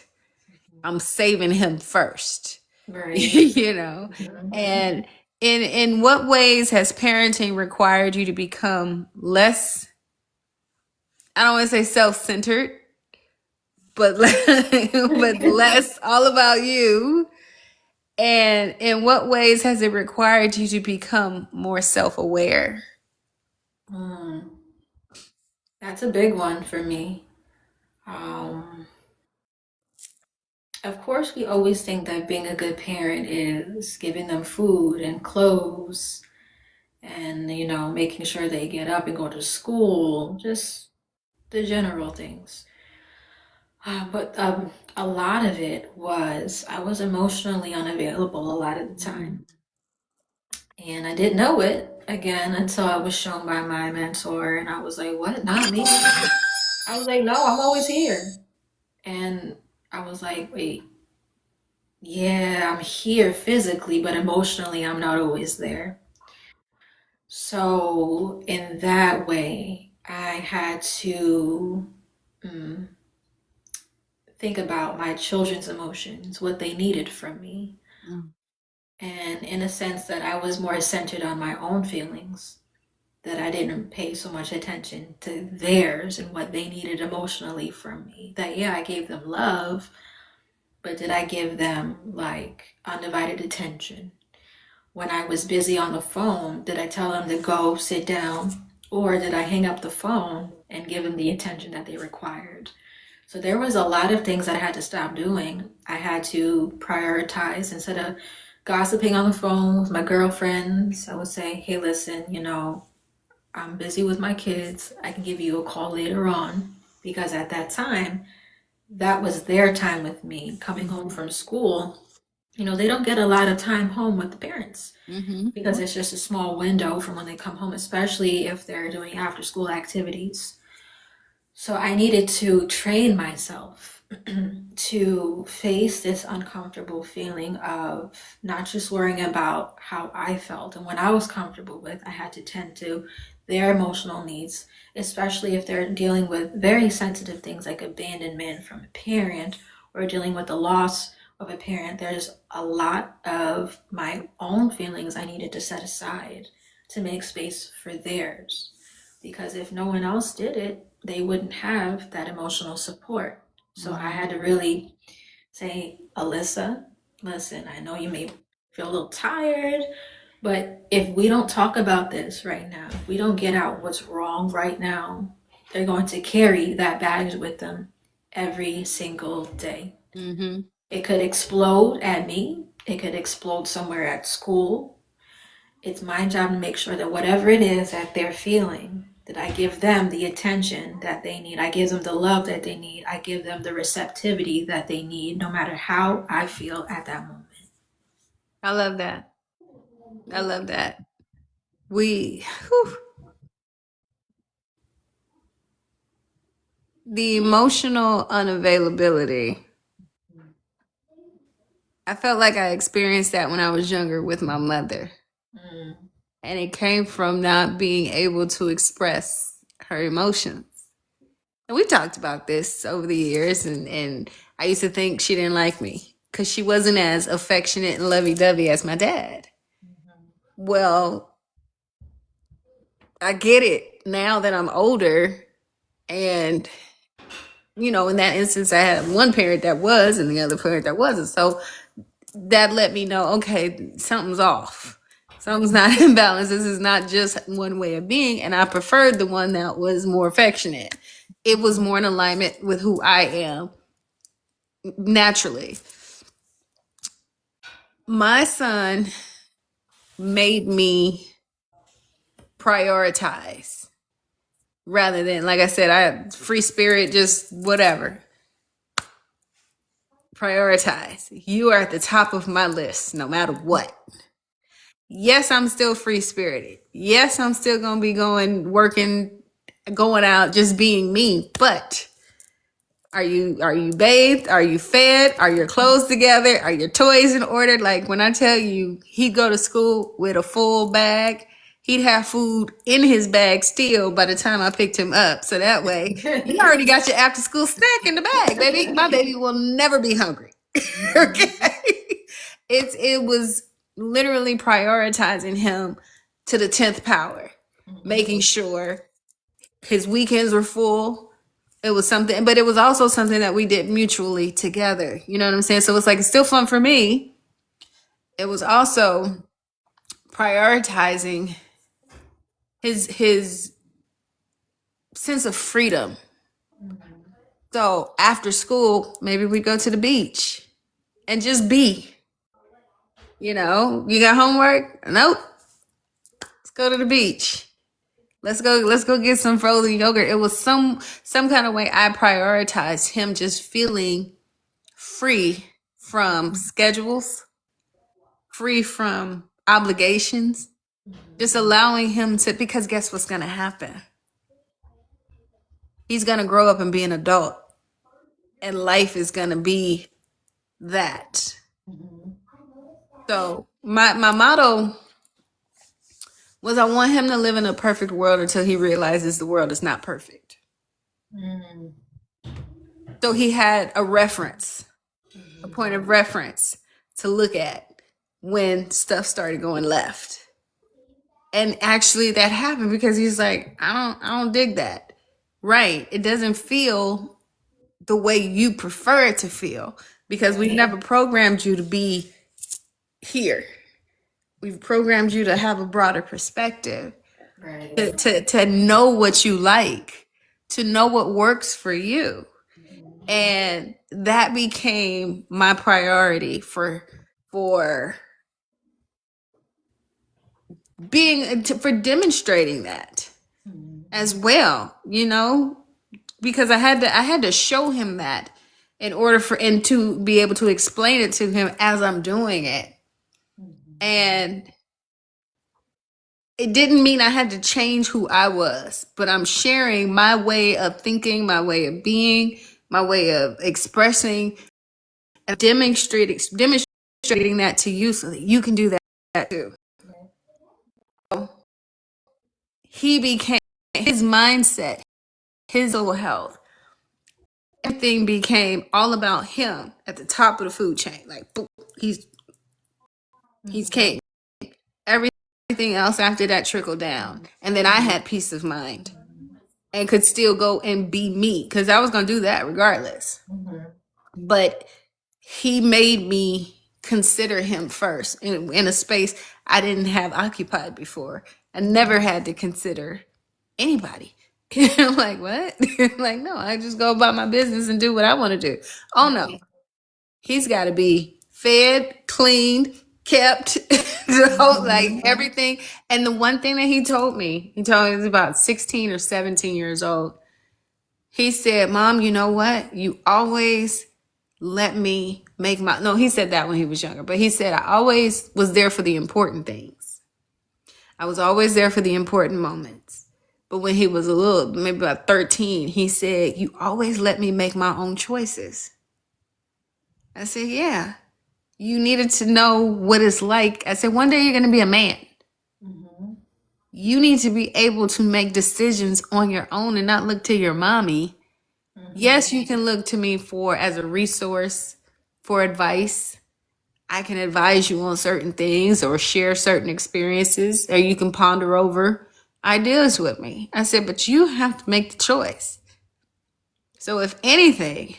I'm saving him first, Right. you know. Mhm. And in what ways has parenting required you to become less? I don't want to say self-centered, but but less all about you. And in what ways has it required you to become more self-aware? Mm. That's a big one for me. Um, of course, we always think that being a good parent is giving them food and clothes and, making sure they get up and go to school, just the general things. But a lot of it was I was emotionally unavailable a lot of the time. And I didn't know it again until I was shown by my mentor. And I was like, what? Not me? I was like, no, I'm always here. And I was like, wait, yeah, I'm here physically, but emotionally, I'm not always there. So, in that way, I had to mm, think about my children's emotions, what they needed from me. Mm. And in a sense that I was more centered on my own feelings, that I didn't pay so much attention to theirs and what they needed emotionally from me. That, yeah, I gave them love, but did I give them like undivided attention? When I was busy on the phone, did I tell them to go sit down? Or did I hang up the phone and give them the attention that they required? So there was a lot of things that I had to stop doing. I had to prioritize instead of gossiping on the phone with my girlfriends. I would say, hey, listen, I'm busy with my kids. I can give you a call later on. Because at that time, that was their time with me coming home Mm-hmm. from school. They don't get a lot of time home with the parents Mm-hmm. because it's just a small window from when they come home, especially if they're doing after school activities. So I needed to train myself to face this uncomfortable feeling of not just worrying about how I felt and what I was comfortable with. I had to tend to their emotional needs, especially if they're dealing with very sensitive things like abandonment from a parent or dealing with the loss of a parent. There's a lot of my own feelings I needed to set aside to make space for theirs. Because if no one else did it, they wouldn't have that emotional support. So I Mm-hmm. had to really say, Alyssa, listen, I know you may feel a little tired, but if we don't talk about this right now, if we don't get out what's wrong right now, they're going to carry that baggage with them every single day. Mm-hmm. It could explode at me, it could explode somewhere at school. It's my job to make sure that whatever it is that they're feeling, that I give them the attention that they need. I give them the love that they need. I give them the receptivity that they need, no matter how I feel at that moment. I love that. I love that. Whew, the emotional unavailability. I felt like I experienced that when I was younger with my mother. Mm, And it came from not being able to express her emotions. And we talked about this over the years, and I used to think she didn't like me because she wasn't as affectionate and lovey dovey as my dad. Well, I get it now that I'm older. And, in that instance, I had one parent that was and the other parent that wasn't. So that let me know, okay, something's off. Something's not in balance. This is not just one way of being. And I preferred the one that was more affectionate. It was more in alignment with who I am naturally. My son made me prioritize rather than, like I said, I free spirit, just whatever. Prioritize. You are at the top of my list no matter what. Yes, I'm still free spirited. Yes, I'm still going to be working, going out, just being me. But are you bathed? Are you fed? Are your clothes together? Are your toys in order? Like when I tell you he'd go to school with a full bag, he'd have food in his bag still by the time I picked him up. So that way you already got your after school snack in the bag, baby. My baby will never be hungry. Okay. It was literally prioritizing him to the 10th power, making sure his weekends were full. It was something, but it was also something that we did mutually together. You know what I'm saying? So it's like it's still fun for me. It was also prioritizing his sense of freedom. So after school, maybe we go to the beach and just be. You got homework? Nope. Let's go to the beach. Let's go get some frozen yogurt. It was some kind of way I prioritized him just feeling free from schedules, free from obligations, just allowing him to, because guess what's going to happen? He's going to grow up and be an adult, and life is going to be that. So my motto was I want him to live in a perfect world until he realizes the world is not perfect. mm, So he had a reference, a Mhm. point of reference to look at when stuff started going left. And actually that happened because he's like, I don't dig that. Right. It doesn't feel the way you prefer it to feel because we Right. never programmed you to be here. We've programmed you to have a broader perspective, Right. to know what you like, to know what works for you. Mhm. And that became my priority for being for demonstrating that as Mhm. well, because I had to show him that in order for and to be able to explain it to him as I'm doing it. Mhm. And it didn't mean I had to change who I was, but I'm sharing my way of thinking, my way of being, my way of expressing, and demonstrating that to you so that you can do that too. Right. He became his mindset, his little health. Everything became all about him at the top of the food chain. Like boom, he's Mhm. king. Everything else after that trickled down. And then I had peace of mind Mhm. and could still go and be me because I was going to do that regardless. Mhm. But he made me consider him first in a space I didn't have occupied before. I never Mhm. had to consider anybody. I'm like, what? Like, no, I just go about my business and do what I want to do. Oh, no. Right. He's got to be fed, cleaned, kept, like Mhm. everything. And the one thing that he told me he was about 16 or 17 years old. He said, Mom, you know what? You always let me make my, no, he said that when he was younger, but he said, I always was there for the important things. I was always there for the important moments. But when he was a little, maybe about 13, he said, you always let me make my own choices. I said, yeah. You needed to know what it's like. I said, one day you're going to be a man. Mhm. You need to be able to make decisions on your own and not look to your mommy. Yes, Mhm. you can look to me for as a resource for advice. I can advise you on certain things or share certain experiences, or you can ponder over ideas with me. I said, but you have to make the choice. So, if anything,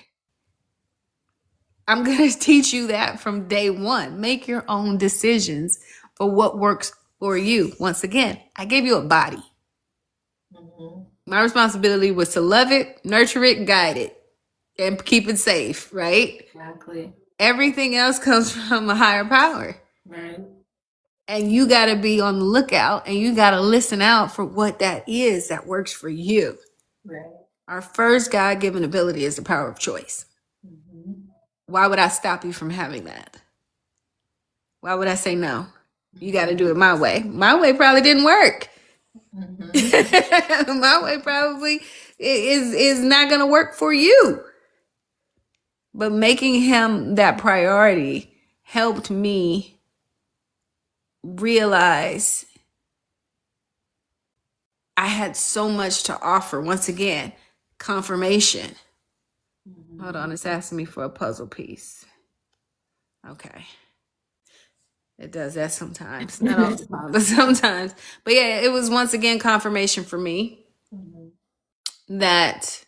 I'm going to teach you that from day one. Make your own decisions for what works for you. Once again, I gave you a body. Mhm. My responsibility was to love it, nurture it, guide it, and keep it safe, right? Exactly. Everything else comes from a higher power. Right. And you got to be on the lookout and you got to listen out for what that is that works for you. Right. Our first God given ability is the power of choice. Mhm. Why would I stop you from having that? Why would I say no? You got to do Mhm. it my way. My way probably didn't work. Mhm. My way probably is not going to work for you. But making him that priority helped me realize I had so much to offer. Once again, confirmation. Hold on, Mhm. it's asking me for a puzzle piece. Okay. It does that sometimes. Not all the time, but sometimes. But yeah, it was once again confirmation for me Mhm. that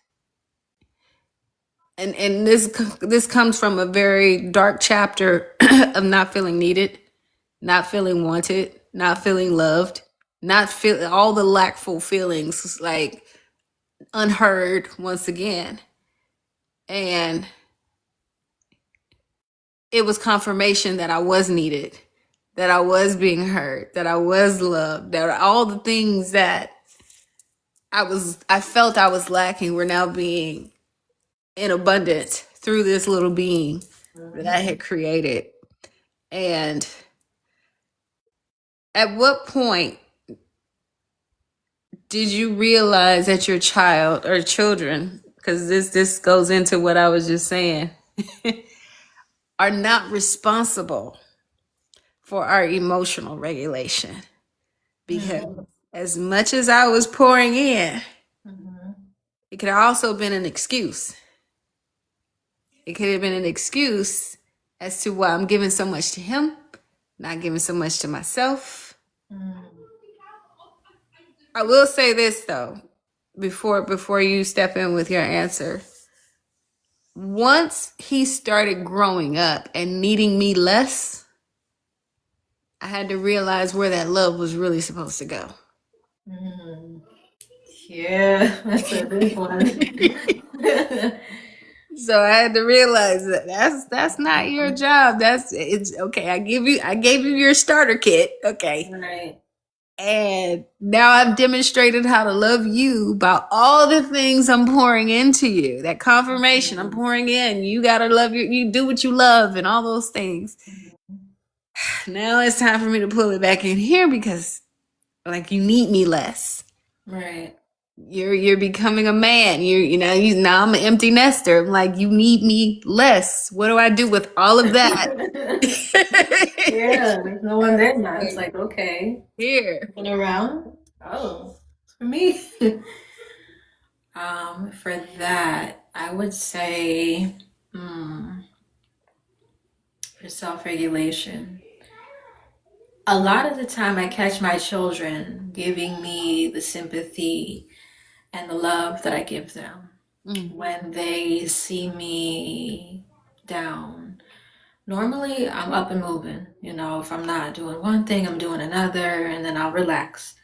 and this comes from a very dark chapter of not feeling needed, not feeling wanted, not feeling loved, not feel all the lackful feelings like unheard once again. And it was confirmation that I was needed, that I was being heard, that I was loved, that all the things that I felt I was lacking were now being in abundance through this little being that I Mhm. had created. And at what point did you realize that your child or children, because this goes into what I was just saying, are not responsible for our emotional regulation? Because Mhm. as much as I was pouring in, Mhm. it could have also been an excuse. It could have been an excuse as to why I'm giving so much to him, not giving so much to myself. Mm, I will say this though, before you step in with your answer. Once he started growing up and needing me less, I had to realize where that love was really supposed to go. mm. Yeah, that's a big one. So I had to realize that that's not your job. It's okay. I gave you your starter kit. Okay. Right. And now I've demonstrated how to love you by all the things I'm pouring into you. That confirmation I'm pouring in. You gotta love you do what you love and all those things. Now it's time for me to pull it back in here because like you need me less. Right. You're becoming a man. You now I'm an empty nester. I'm like, you need me less. What do I do with all of that? Yeah, there's no one there now. It's like, okay, Here. looking around. Oh, it's for me. For that, I would say, mm, for self-regulation. A lot of the time, I catch my children giving me the sympathy and the love that I give them Mm, when they see me down. Normally, I'm up and moving. If I'm not doing one thing, I'm doing another, and then I'll relax.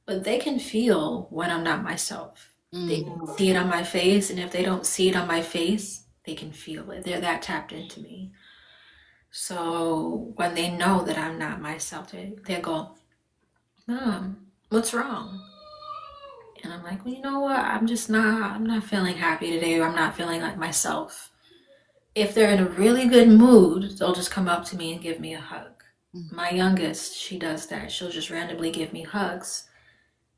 But they can feel when I'm not myself. They mm, can see it on my face, and if they don't see it on my face, they can feel it. They're that tapped into me. So when they know that I'm not myself, they go, Mom, what's wrong? And I'm like, well, you know what? I'm not feeling happy today, or I'm not feeling like myself. If they're in a really good mood, they'll just come up to me and give me a hug. mm, My youngest, she does that. She'll just randomly give me hugs.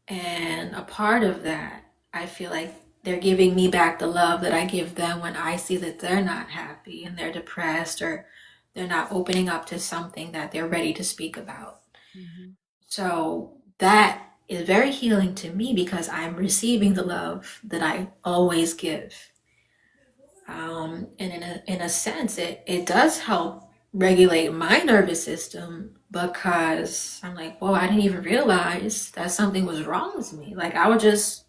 And a part of that, I feel like they're giving me back the love that I give them when I see that they're not happy and they're depressed or they're not opening up to something that they're ready to speak about. mhm, So that is very healing to me because I'm receiving the love that I always give. And in a sense, it does help regulate my nervous system because I'm like, whoa, I didn't even realize that something was wrong with me. Like I was just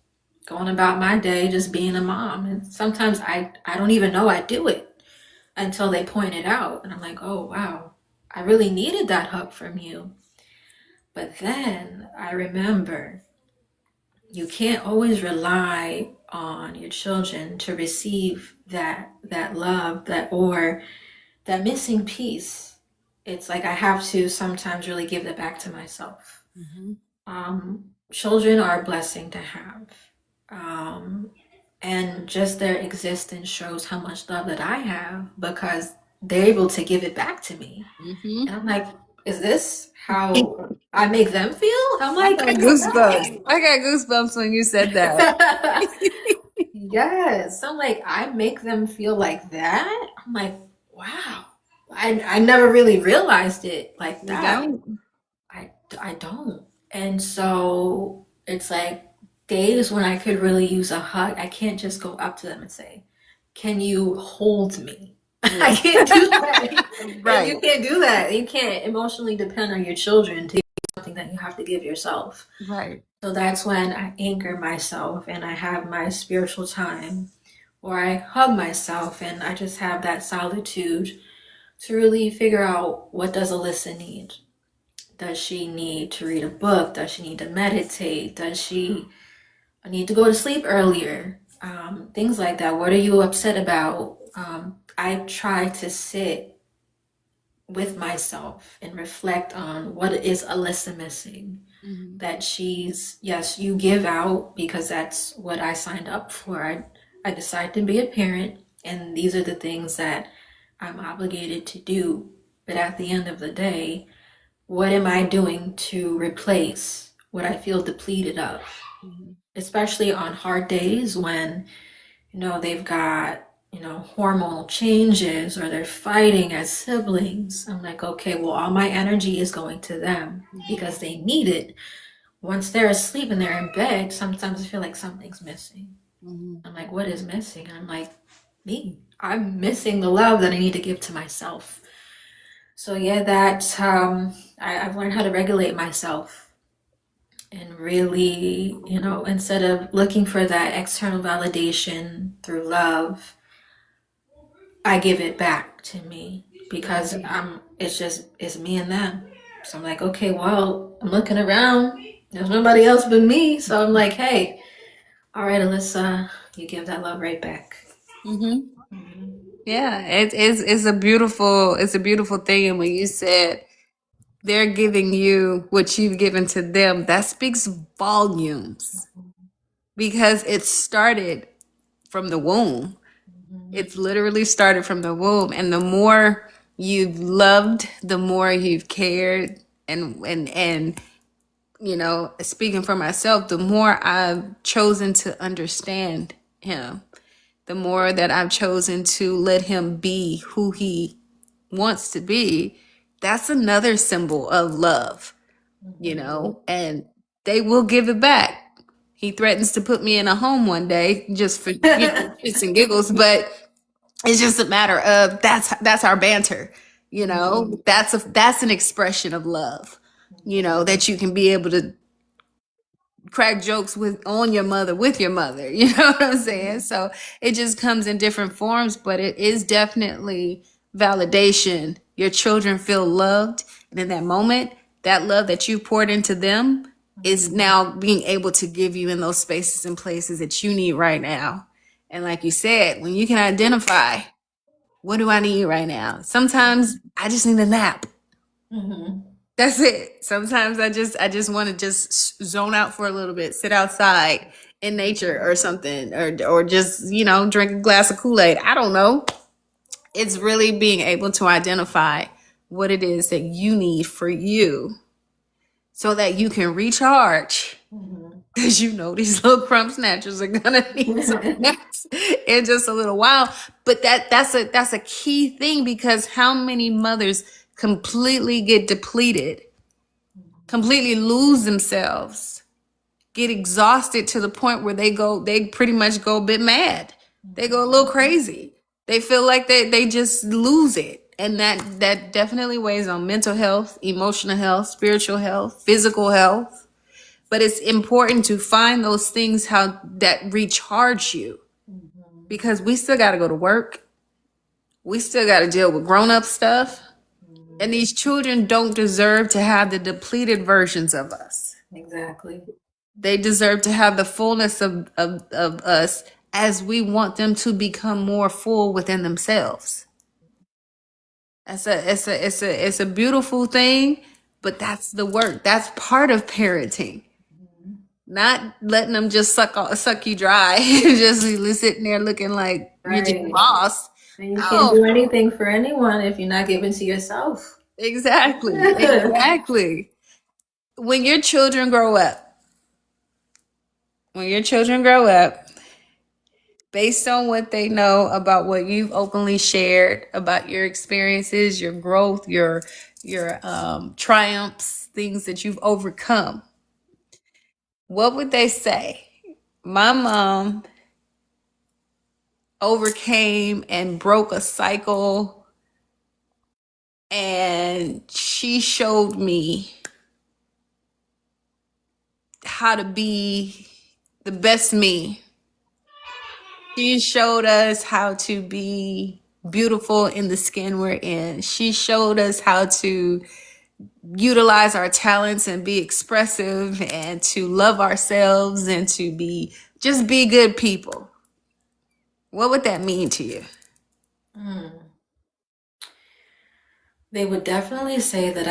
going about my day, just being a mom. And sometimes I don't even know I do it until they point it out. And I'm like, oh, wow, I really needed that hug from you. But then I remember you can't always rely on your children to receive that love or that missing piece. It's like I have to sometimes really give that back to myself. mhm, Children are a blessing to have, um, and just their existence shows how much love that I have because they're able to give it back to me. mhm. And I'm like, is this how I make them feel? I'm I like, got goosebumps. I got goosebumps when you said that. yes. I'm like, I make them feel like that. I'm like, wow. I never really realized it like You that. don't. I don't. And so it's like days when I could really use a hug. I can't just go up to them and say, can you hold me? I Yeah. can't do that. And Right. you can't do that. You can't emotionally depend on your children to give you something that you have to give yourself. Right. So that's when I anchor myself and I have my spiritual time, or I hug myself and I just have that solitude to really figure out what does Alyssa need. Does she need to read a book? Does she need to meditate? Does she need to go to sleep earlier? Things like that. What are you upset about? I try to sit with myself and reflect on what is Alyssa missing. Mhm, That she's, yes, you give out because that's what I signed up for. I decided to be a parent, and these are the things that I'm obligated to do. But at the end of the day, what am I doing to replace what I feel depleted of? mhm, Especially on hard days when, they've got, hormonal changes or they're fighting as siblings. I'm like, okay, well, all my energy is going to them mhm, because they need it. Once they're asleep and they're in bed, sometimes I feel like something's missing. mhm, I'm like, what is missing? I'm like, me. I'm missing the love that I need to give to myself. So yeah, that I've learned how to regulate myself and really, instead of looking for that external validation through love, I give it back to me because it's me and them. So I'm like, okay, well, I'm looking around. There's nobody else but me. So I'm like, hey, all right, Alyssa, you give that love right back. Mm-hmm. Mhm. Yeah, it's a beautiful thing. And when you said they're giving you what you've given to them, that speaks volumes because it started from the womb. Mhm. It's literally started from the womb. And the more you've loved, the more you've cared. And speaking for myself, the more I've chosen to understand him, the more that I've chosen to let him be who he wants to be. That's another symbol of love, and they will give it back. He threatens to put me in a home one day just for shits and giggles, but it's just a matter of that's our banter. Mhm. That's an expression of love. That you can be able to crack jokes on your mother with your mother. You know what I'm saying? So it just comes in different forms, but it is definitely validation. Your children feel loved, and in that moment, that love that you poured into them is now being able to give you in those spaces and places that you need right now. And like you said, when you can identify, what do I need right now? Sometimes I just need a nap. Mhm. That's it. Sometimes I just want to just zone out for a little bit, sit outside in nature or something, or just drink a glass of Kool-Aid. I don't know. It's really being able to identify what it is that you need for you, so that you can recharge. Mhm. Because these little crumb snatchers are gonna need some naps in just a little while. But that's a key thing, because how many mothers completely get depleted, completely lose themselves, get exhausted to the point where they pretty much go a bit mad. They go a little crazy. They feel like they just lose it. And that definitely weighs on mental health, emotional health, spiritual health, physical health. But it's important to find those things how that recharge you, Mhm. because we still got to go to work. We still got to deal with grown up stuff. And Mhm. these children don't deserve to have the depleted versions of us. Exactly. They deserve to have the fullness of us, as we want them to become more full within themselves. It's a beautiful thing, but that's the work. That's part of parenting. Mhm. Not letting them just suck you dry, just sitting there looking like you're just Right. lost. And you can't No, do anything for anyone if you're not giving to yourself. exactly, exactly. When your children grow up, when your children grow up, based on what they know about what you've openly shared about your experiences, your growth, your triumphs, things that you've overcome, what would they say? My mom overcame and broke a cycle, and she showed me how to be the best me. She showed us how to be beautiful in the skin we're in. She showed us how to utilize our talents and be expressive, and to love ourselves, and to be good people. What would that mean to you? Mm. They would definitely say that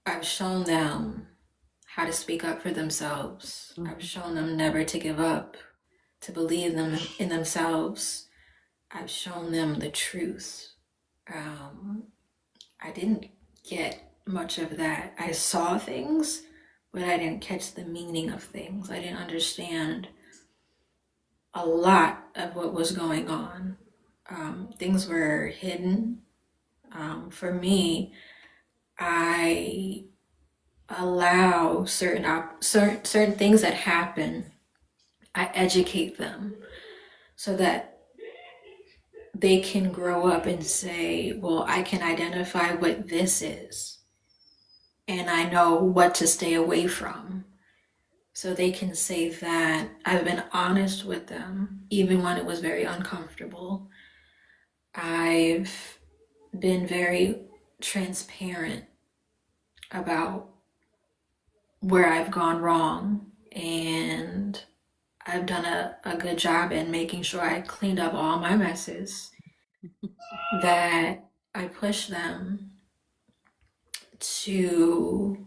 I've shown them how to speak up for themselves. I've shown them never to give up, to believe them in themselves. I've shown them the truth. Um, I didn't get much of that. I saw things, but I didn't catch the meaning of things. I didn't understand a lot of what was going on. Things were hidden. For me, I allow certain things that happen. I educate them so that they can grow up and say, well, I can identify what this is and I know what to stay away from. So they can say that I've been honest with them, even when it was very uncomfortable. I've been very transparent about where I've gone wrong, and I've done a good job in making sure I cleaned up all my messes, that I push them to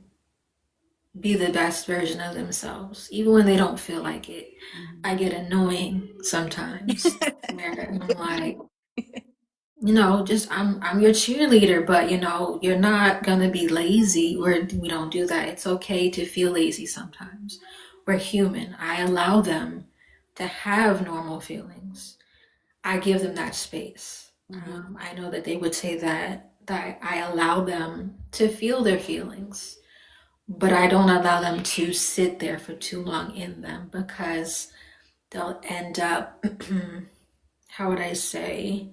be the best version of themselves, even when they don't feel like it. I get annoying sometimes where I'm like, just I'm your cheerleader, but you're not gonna be lazy. We don't do that. It's okay to feel lazy sometimes. We're human. I allow them to have normal feelings. I give them that space. Mhm. I know that they would say that I allow them to feel their feelings, but I don't allow them to sit there for too long in them because they'll end up, how would I say,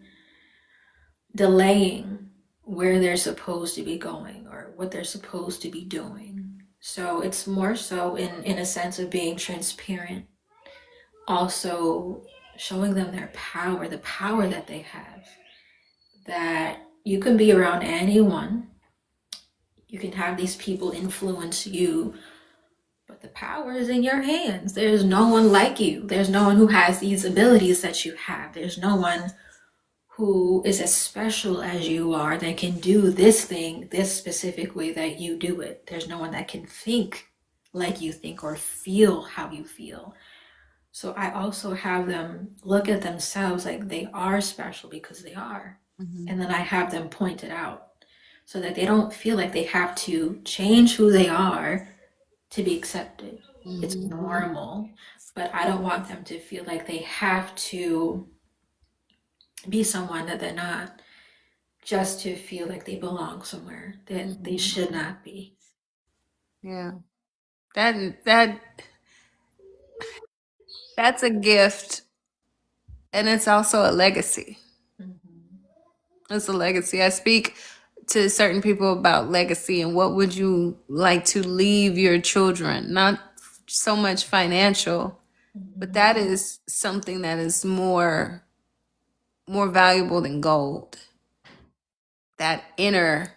delaying where they're supposed to be going or what they're supposed to be doing. So it's more so in a sense of being transparent, also showing them their power, the power that they have, that you can be around anyone, you can have these people influence you, but the power is in your hands. There's no one like you. There's no one who has these abilities that you have. There's no one who is as special as you are that can do this thing this specific way that you do it. There's no one that can think like you think or feel how you feel. So I also have them look at themselves like they are special because they are. Mhm. And then I have them point it out so that they don't feel like they have to change who they are to be accepted. It's Mhm. normal, but I don't want them to feel like they have to be someone that they're not just to feel like they belong somewhere that they Mhm. should not be. Yeah. That that's a gift, and it's also a legacy. Mm-hmm. It's a legacy. I speak to certain people about legacy and what would you like to leave your children? Not so much financial, but Mm-hmm. that is something that is more valuable than gold. That inner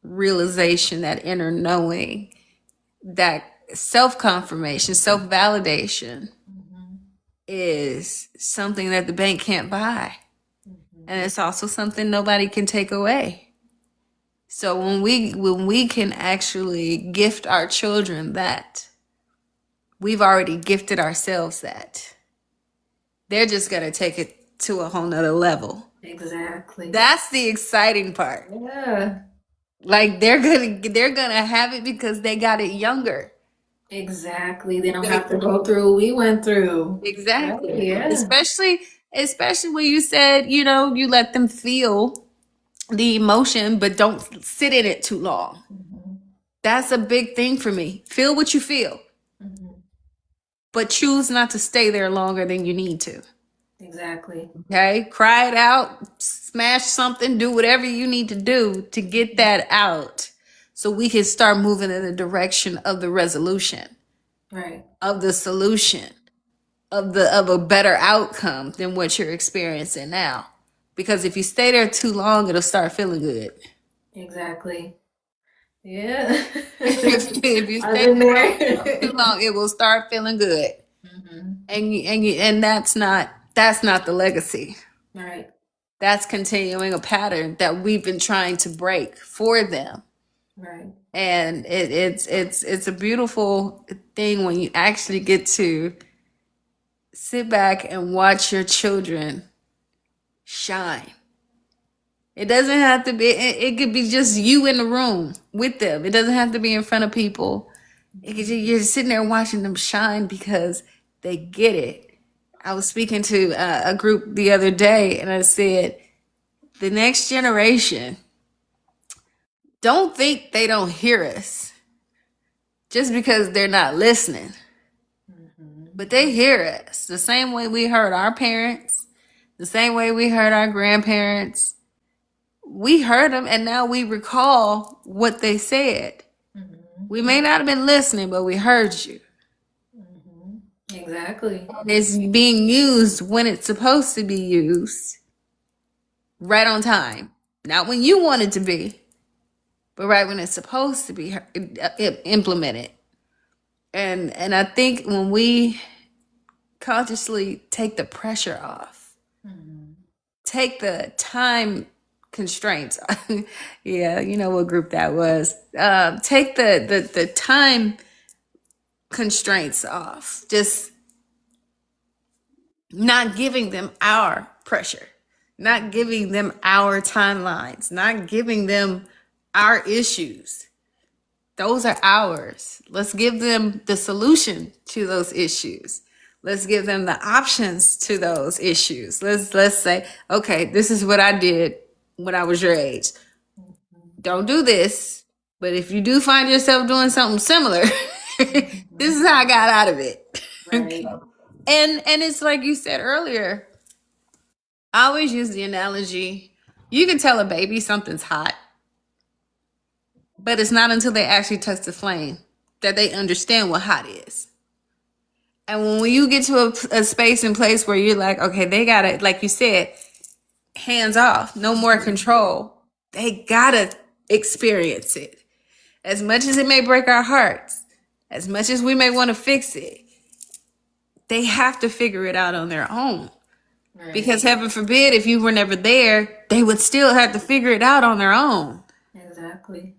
realization, that inner knowing, that self confirmation, self validation Mm-hmm. is something that the bank can't buy. And Mm-hmm. it's also something nobody can take away. So when we can actually gift our children that, we've already gifted ourselves that. They're just gonna take it to a whole nother level. Exactly. That's the exciting part. Yeah. Like they're gonna have it because they got it younger. Exactly. They don't have They- to go through what we went through. Right? exactly. Yeah. Especially when you said, you let them feel the emotion, but don't sit in it too long. Mm-hmm. That's a big thing for me. Feel what you feel, Mm-hmm. but choose not to stay there longer than you need to. Exactly. Okay? Cry it out, smash something, do whatever you need to do to get that out so we can start moving in the direction of the resolution, Right. of the solution, of a better outcome than what you're experiencing now. Because if you stay there too long, it'll start feeling good. Exactly. Yeah. If you I've stay been there too there. long, it will start feeling good. Mm-hmm. And that's not the legacy. Right. That's continuing a pattern that we've been trying to break for them. Right. And it's a beautiful thing when you actually get to sit back and watch your children shine. It doesn't have to be, it could be just you in the room with them. It doesn't have to be in front of people. You're sitting there watching them shine because they get it. I was speaking to a group the other day and I said, the next generation, don't think they don't hear us just because they're not listening, Mm-hmm. but they hear us the same way we heard our parents, The same way we heard our grandparents, we heard them and now we recall what they said. Mhm. We may not have been listening, but we heard you. Mhm. Exactly. And it's being used when it's supposed to be used, right on time. Not when you want it to be, but right when it's supposed to be implemented. And I think when we consciously take the pressure off, Mhm. take the time constraints. Yeah, you know what group that was. Take the time constraints off. Just not giving them our pressure, not giving them our timelines, not giving them our issues. Those are ours. Let's give them the solution to those issues. Let's give them the options to those issues. Let's say, okay, this is what I did when I was your age. Don't do this, but if you do find yourself doing something similar, this is Mhm. how I got out of it. Okay. Right. And it's like you said earlier, I always use the analogy, you can tell a baby something's hot, but it's not until they actually touch the flame that they understand what hot is. And when you get to a space and place where you're like, okay, they gotta, like you said, hands off, no more control. They gotta experience it. As much as it may break our hearts, as much as we may want to fix it, they have to figure it out on their own. Right. Because heaven forbid, if you were never there, they would still have to figure it out on their own. Exactly.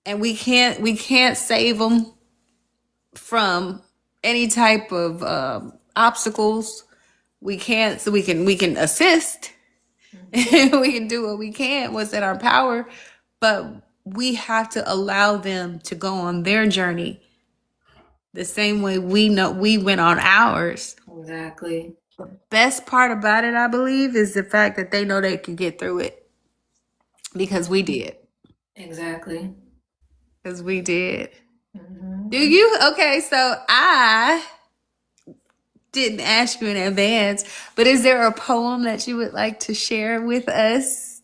And we can't save them from any type of obstacles. We can't. So we can assist. Mhm. We can do what we can, what's in our power, but we have to allow them to go on their journey the same way we know we went on ours. Exactly. Best part about it, I believe, is the fact that they know they can get through it because we did. Exactly. Because we did. Do Mhm. you? Okay, so I didn't ask you in advance, but is there a poem that you would like to share with us?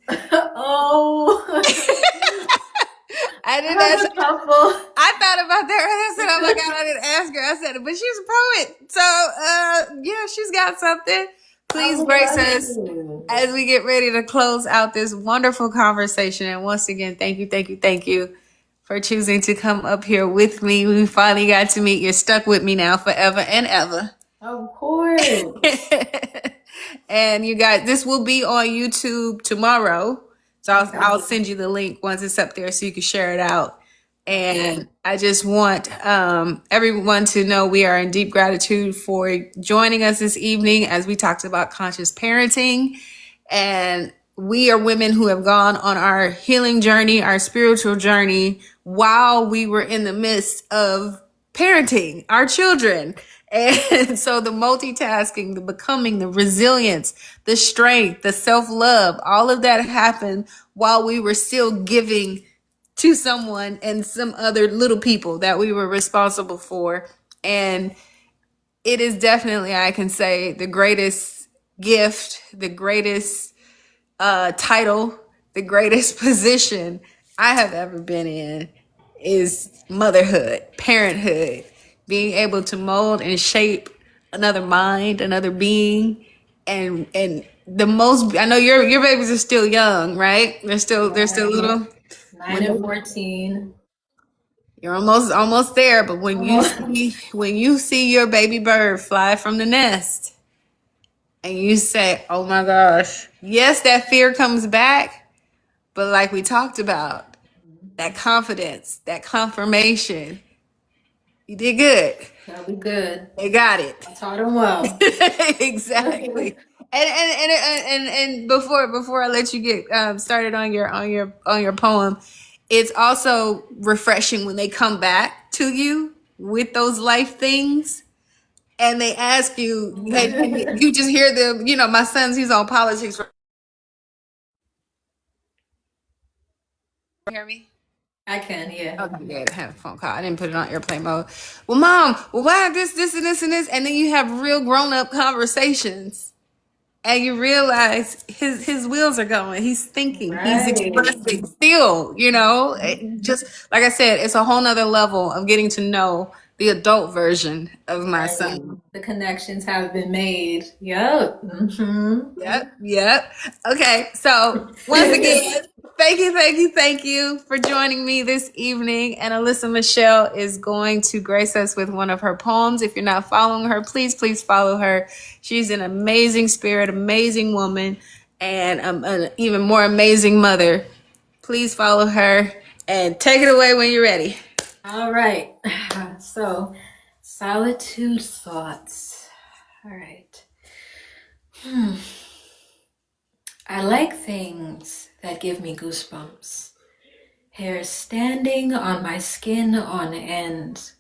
Oh, I I didn't have ask. a couple. I thought about that. I said, "Oh my god, I didn't ask her." I said, "But she's a poet, so yeah, she's got something." I Please would brace love us to. as we get ready to close out this wonderful conversation. And once again, thank you, thank you, thank you for choosing to come up here with me. We finally got to meet. You're stuck with me now forever and ever. Of course. And you guys, this will be on YouTube tomorrow. So Okay. I'll send you the link once it's up there so you can share it out. Okay. And I just want everyone to know we are in deep gratitude for joining us this evening as we talked about conscious parenting. And we are women who have gone on our healing journey, our spiritual journey, while we were in the midst of parenting our children. And so the multitasking, the becoming, the resilience, the strength, the self love, all of that happened while we were still giving to someone and some other little people that we were responsible for. And it is definitely, I can say, the greatest gift, the greatest title, the greatest position I have ever been in is motherhood, parenthood, being able to mold and shape another mind, another being, and the most. I know your babies are still young, right? They're still Right. little. 9 When and 14. you're almost there, but Almost. when you see your baby bird fly from the nest, and you say, "Oh my gosh," yes, that fear comes back. But like we talked about, that confidence, that confirmation, you did good. That'll be good. They got it. I taught him well. Exactly. And before I let you get started on your poem, it's also refreshing when they come back to you with those life things and they ask you, and you just hear them. You know, my son's he's on politics. Hear me? I can, yeah. Okay, good. I had a phone call. I didn't put it on airplane mode. Well, mom, well, why this, and this, and this? And then you have real grown up conversations. and you realize his wheels are going. He's thinking. He's Right. expressing still. Just like I said, it's a whole nother level of getting to know the adult version of my Right. son. The connections have been made. Yep. Yep, yep. Okay, so once again, thank you for joining me this evening. And Alyssa Michelle is going to grace us with one of her poems. If you're not following her, please follow her. She's an amazing spirit, amazing woman, and an even more amazing mother. Please follow her and take it away when you're ready. All right. So, solitude thoughts. All right. I like things that give me goosebumps. Hair standing on my skin on end.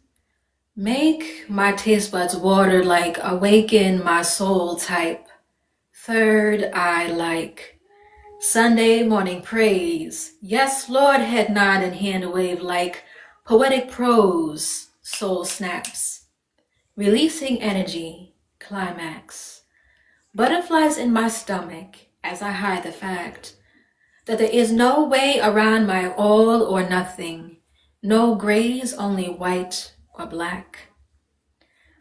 Make my taste buds water like awaken my soul type. Third eye like Sunday morning praise. Yes, Lord, head nod and hand wave like poetic prose. Soul snaps. Releasing energy. Climax. Butterflies in my stomach as I hide the fact that there is no way around my all or nothing. No grays, only white or black.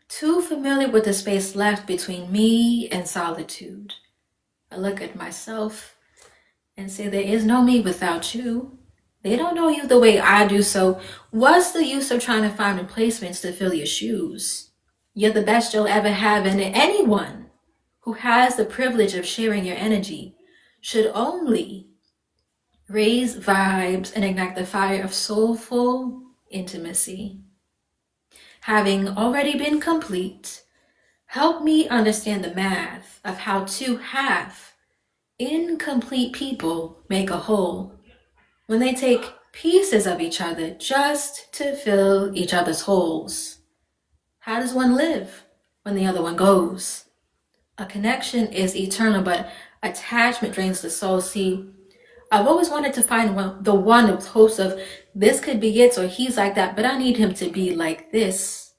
Too familiar with the space left between me and solitude. I look at myself and say, there is no me without you. They don't know you the way I do, so what's the use of trying to find replacements to fill your shoes? You're the best you'll ever have, and anyone who has the privilege of sharing your energy should only raise vibes and ignite the fire of soulful intimacy. Having already been complete, help me understand the math of how two half incomplete people make a whole when they take pieces of each other just to fill each other's holes. How does one live when the other one goes? A connection is eternal, but attachment drains the soul. See, I've always wanted to find the one of hopes of this could be it, or he's like that, but I need him to be like this.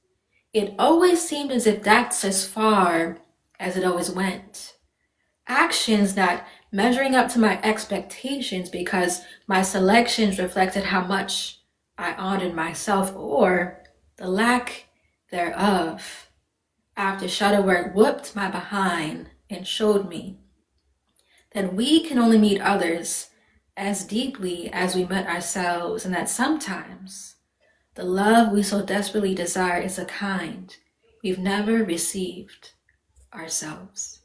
It always seemed as if that's as far as it always went. Actions not measuring up to my expectations because my selections reflected how much I honored myself or the lack thereof. After Shutterwork whooped my behind and showed me that we can only meet others as deeply as we met ourselves, and that sometimes the love we so desperately desire is a kind we've never received ourselves.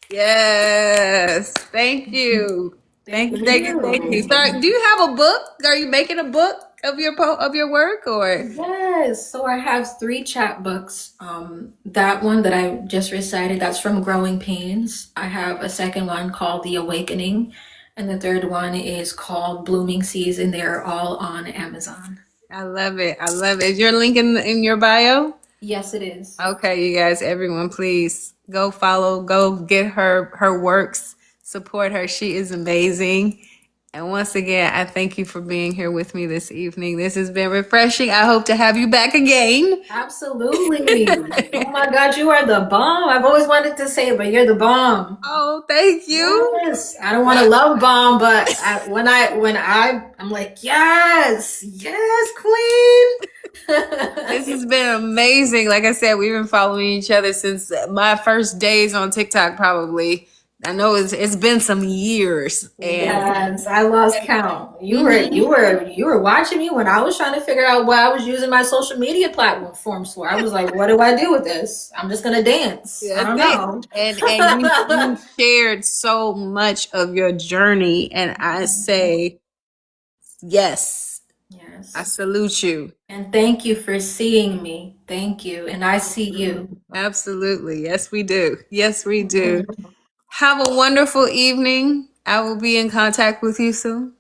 Yes. Thank you. Thank Thank you. you. So, do you have a book? Are you making a book of your work or? Yes, so I have three chapbooks. That one that I just recited, that's from Growing Pains. I have a second one called The Awakening, and the third one is called Blooming Season. They're all on Amazon. I love it. I love it. Is your link in your bio? Yes, it is. Okay, you guys, everyone, please go follow, go get her works, support her. She is amazing. And once again, I thank you for being here with me this evening. This has been refreshing. I hope to have you back again. Absolutely. Oh my God, you are the bomb. I've always wanted to say it, but you're the bomb. Oh, thank you. Yes, I don't want to love bomb, but I'm like, yes, yes, queen. This has been amazing. Like I said, we've been following each other since my first days on TikTok, probably. I know it's been some years. And Yes, I lost count. Mhm. You were watching me when I was trying to figure out what I was using my social media platforms for. I was like, what do I do with this? I'm just gonna dance. I That's don't it. know. And you shared so much of your journey. And I say, yes, I Yes. salute you. And thank you for seeing me. Thank you. And I see you. Absolutely. Yes, we do. Yes, we do. Have a wonderful evening. I will be in contact with you soon.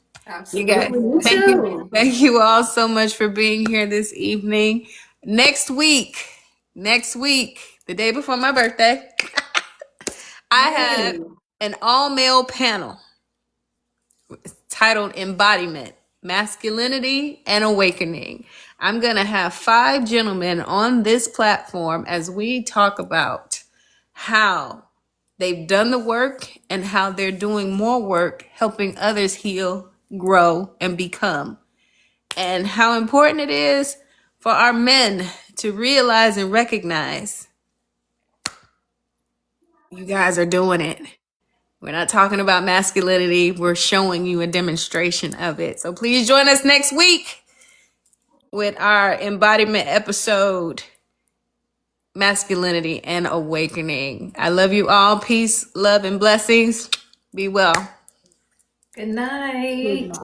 You guys, Absolutely. You thank you. too. Thank you all so much for being here this evening. Next week, the day before my birthday, I have Yay. an all male panel titled Embodiment. masculinity and awakening. I'm going to have 5 gentlemen on this platform as we talk about how they've done the work and how they're doing more work helping others heal, grow, and become. And how important it is for our men to realize and recognize you guys are doing it. We're not talking about masculinity. We're showing you a demonstration of it. So please join us next week with our embodiment episode, Masculinity and Awakening. I love you all. Peace, love, and blessings. Be well. Good night.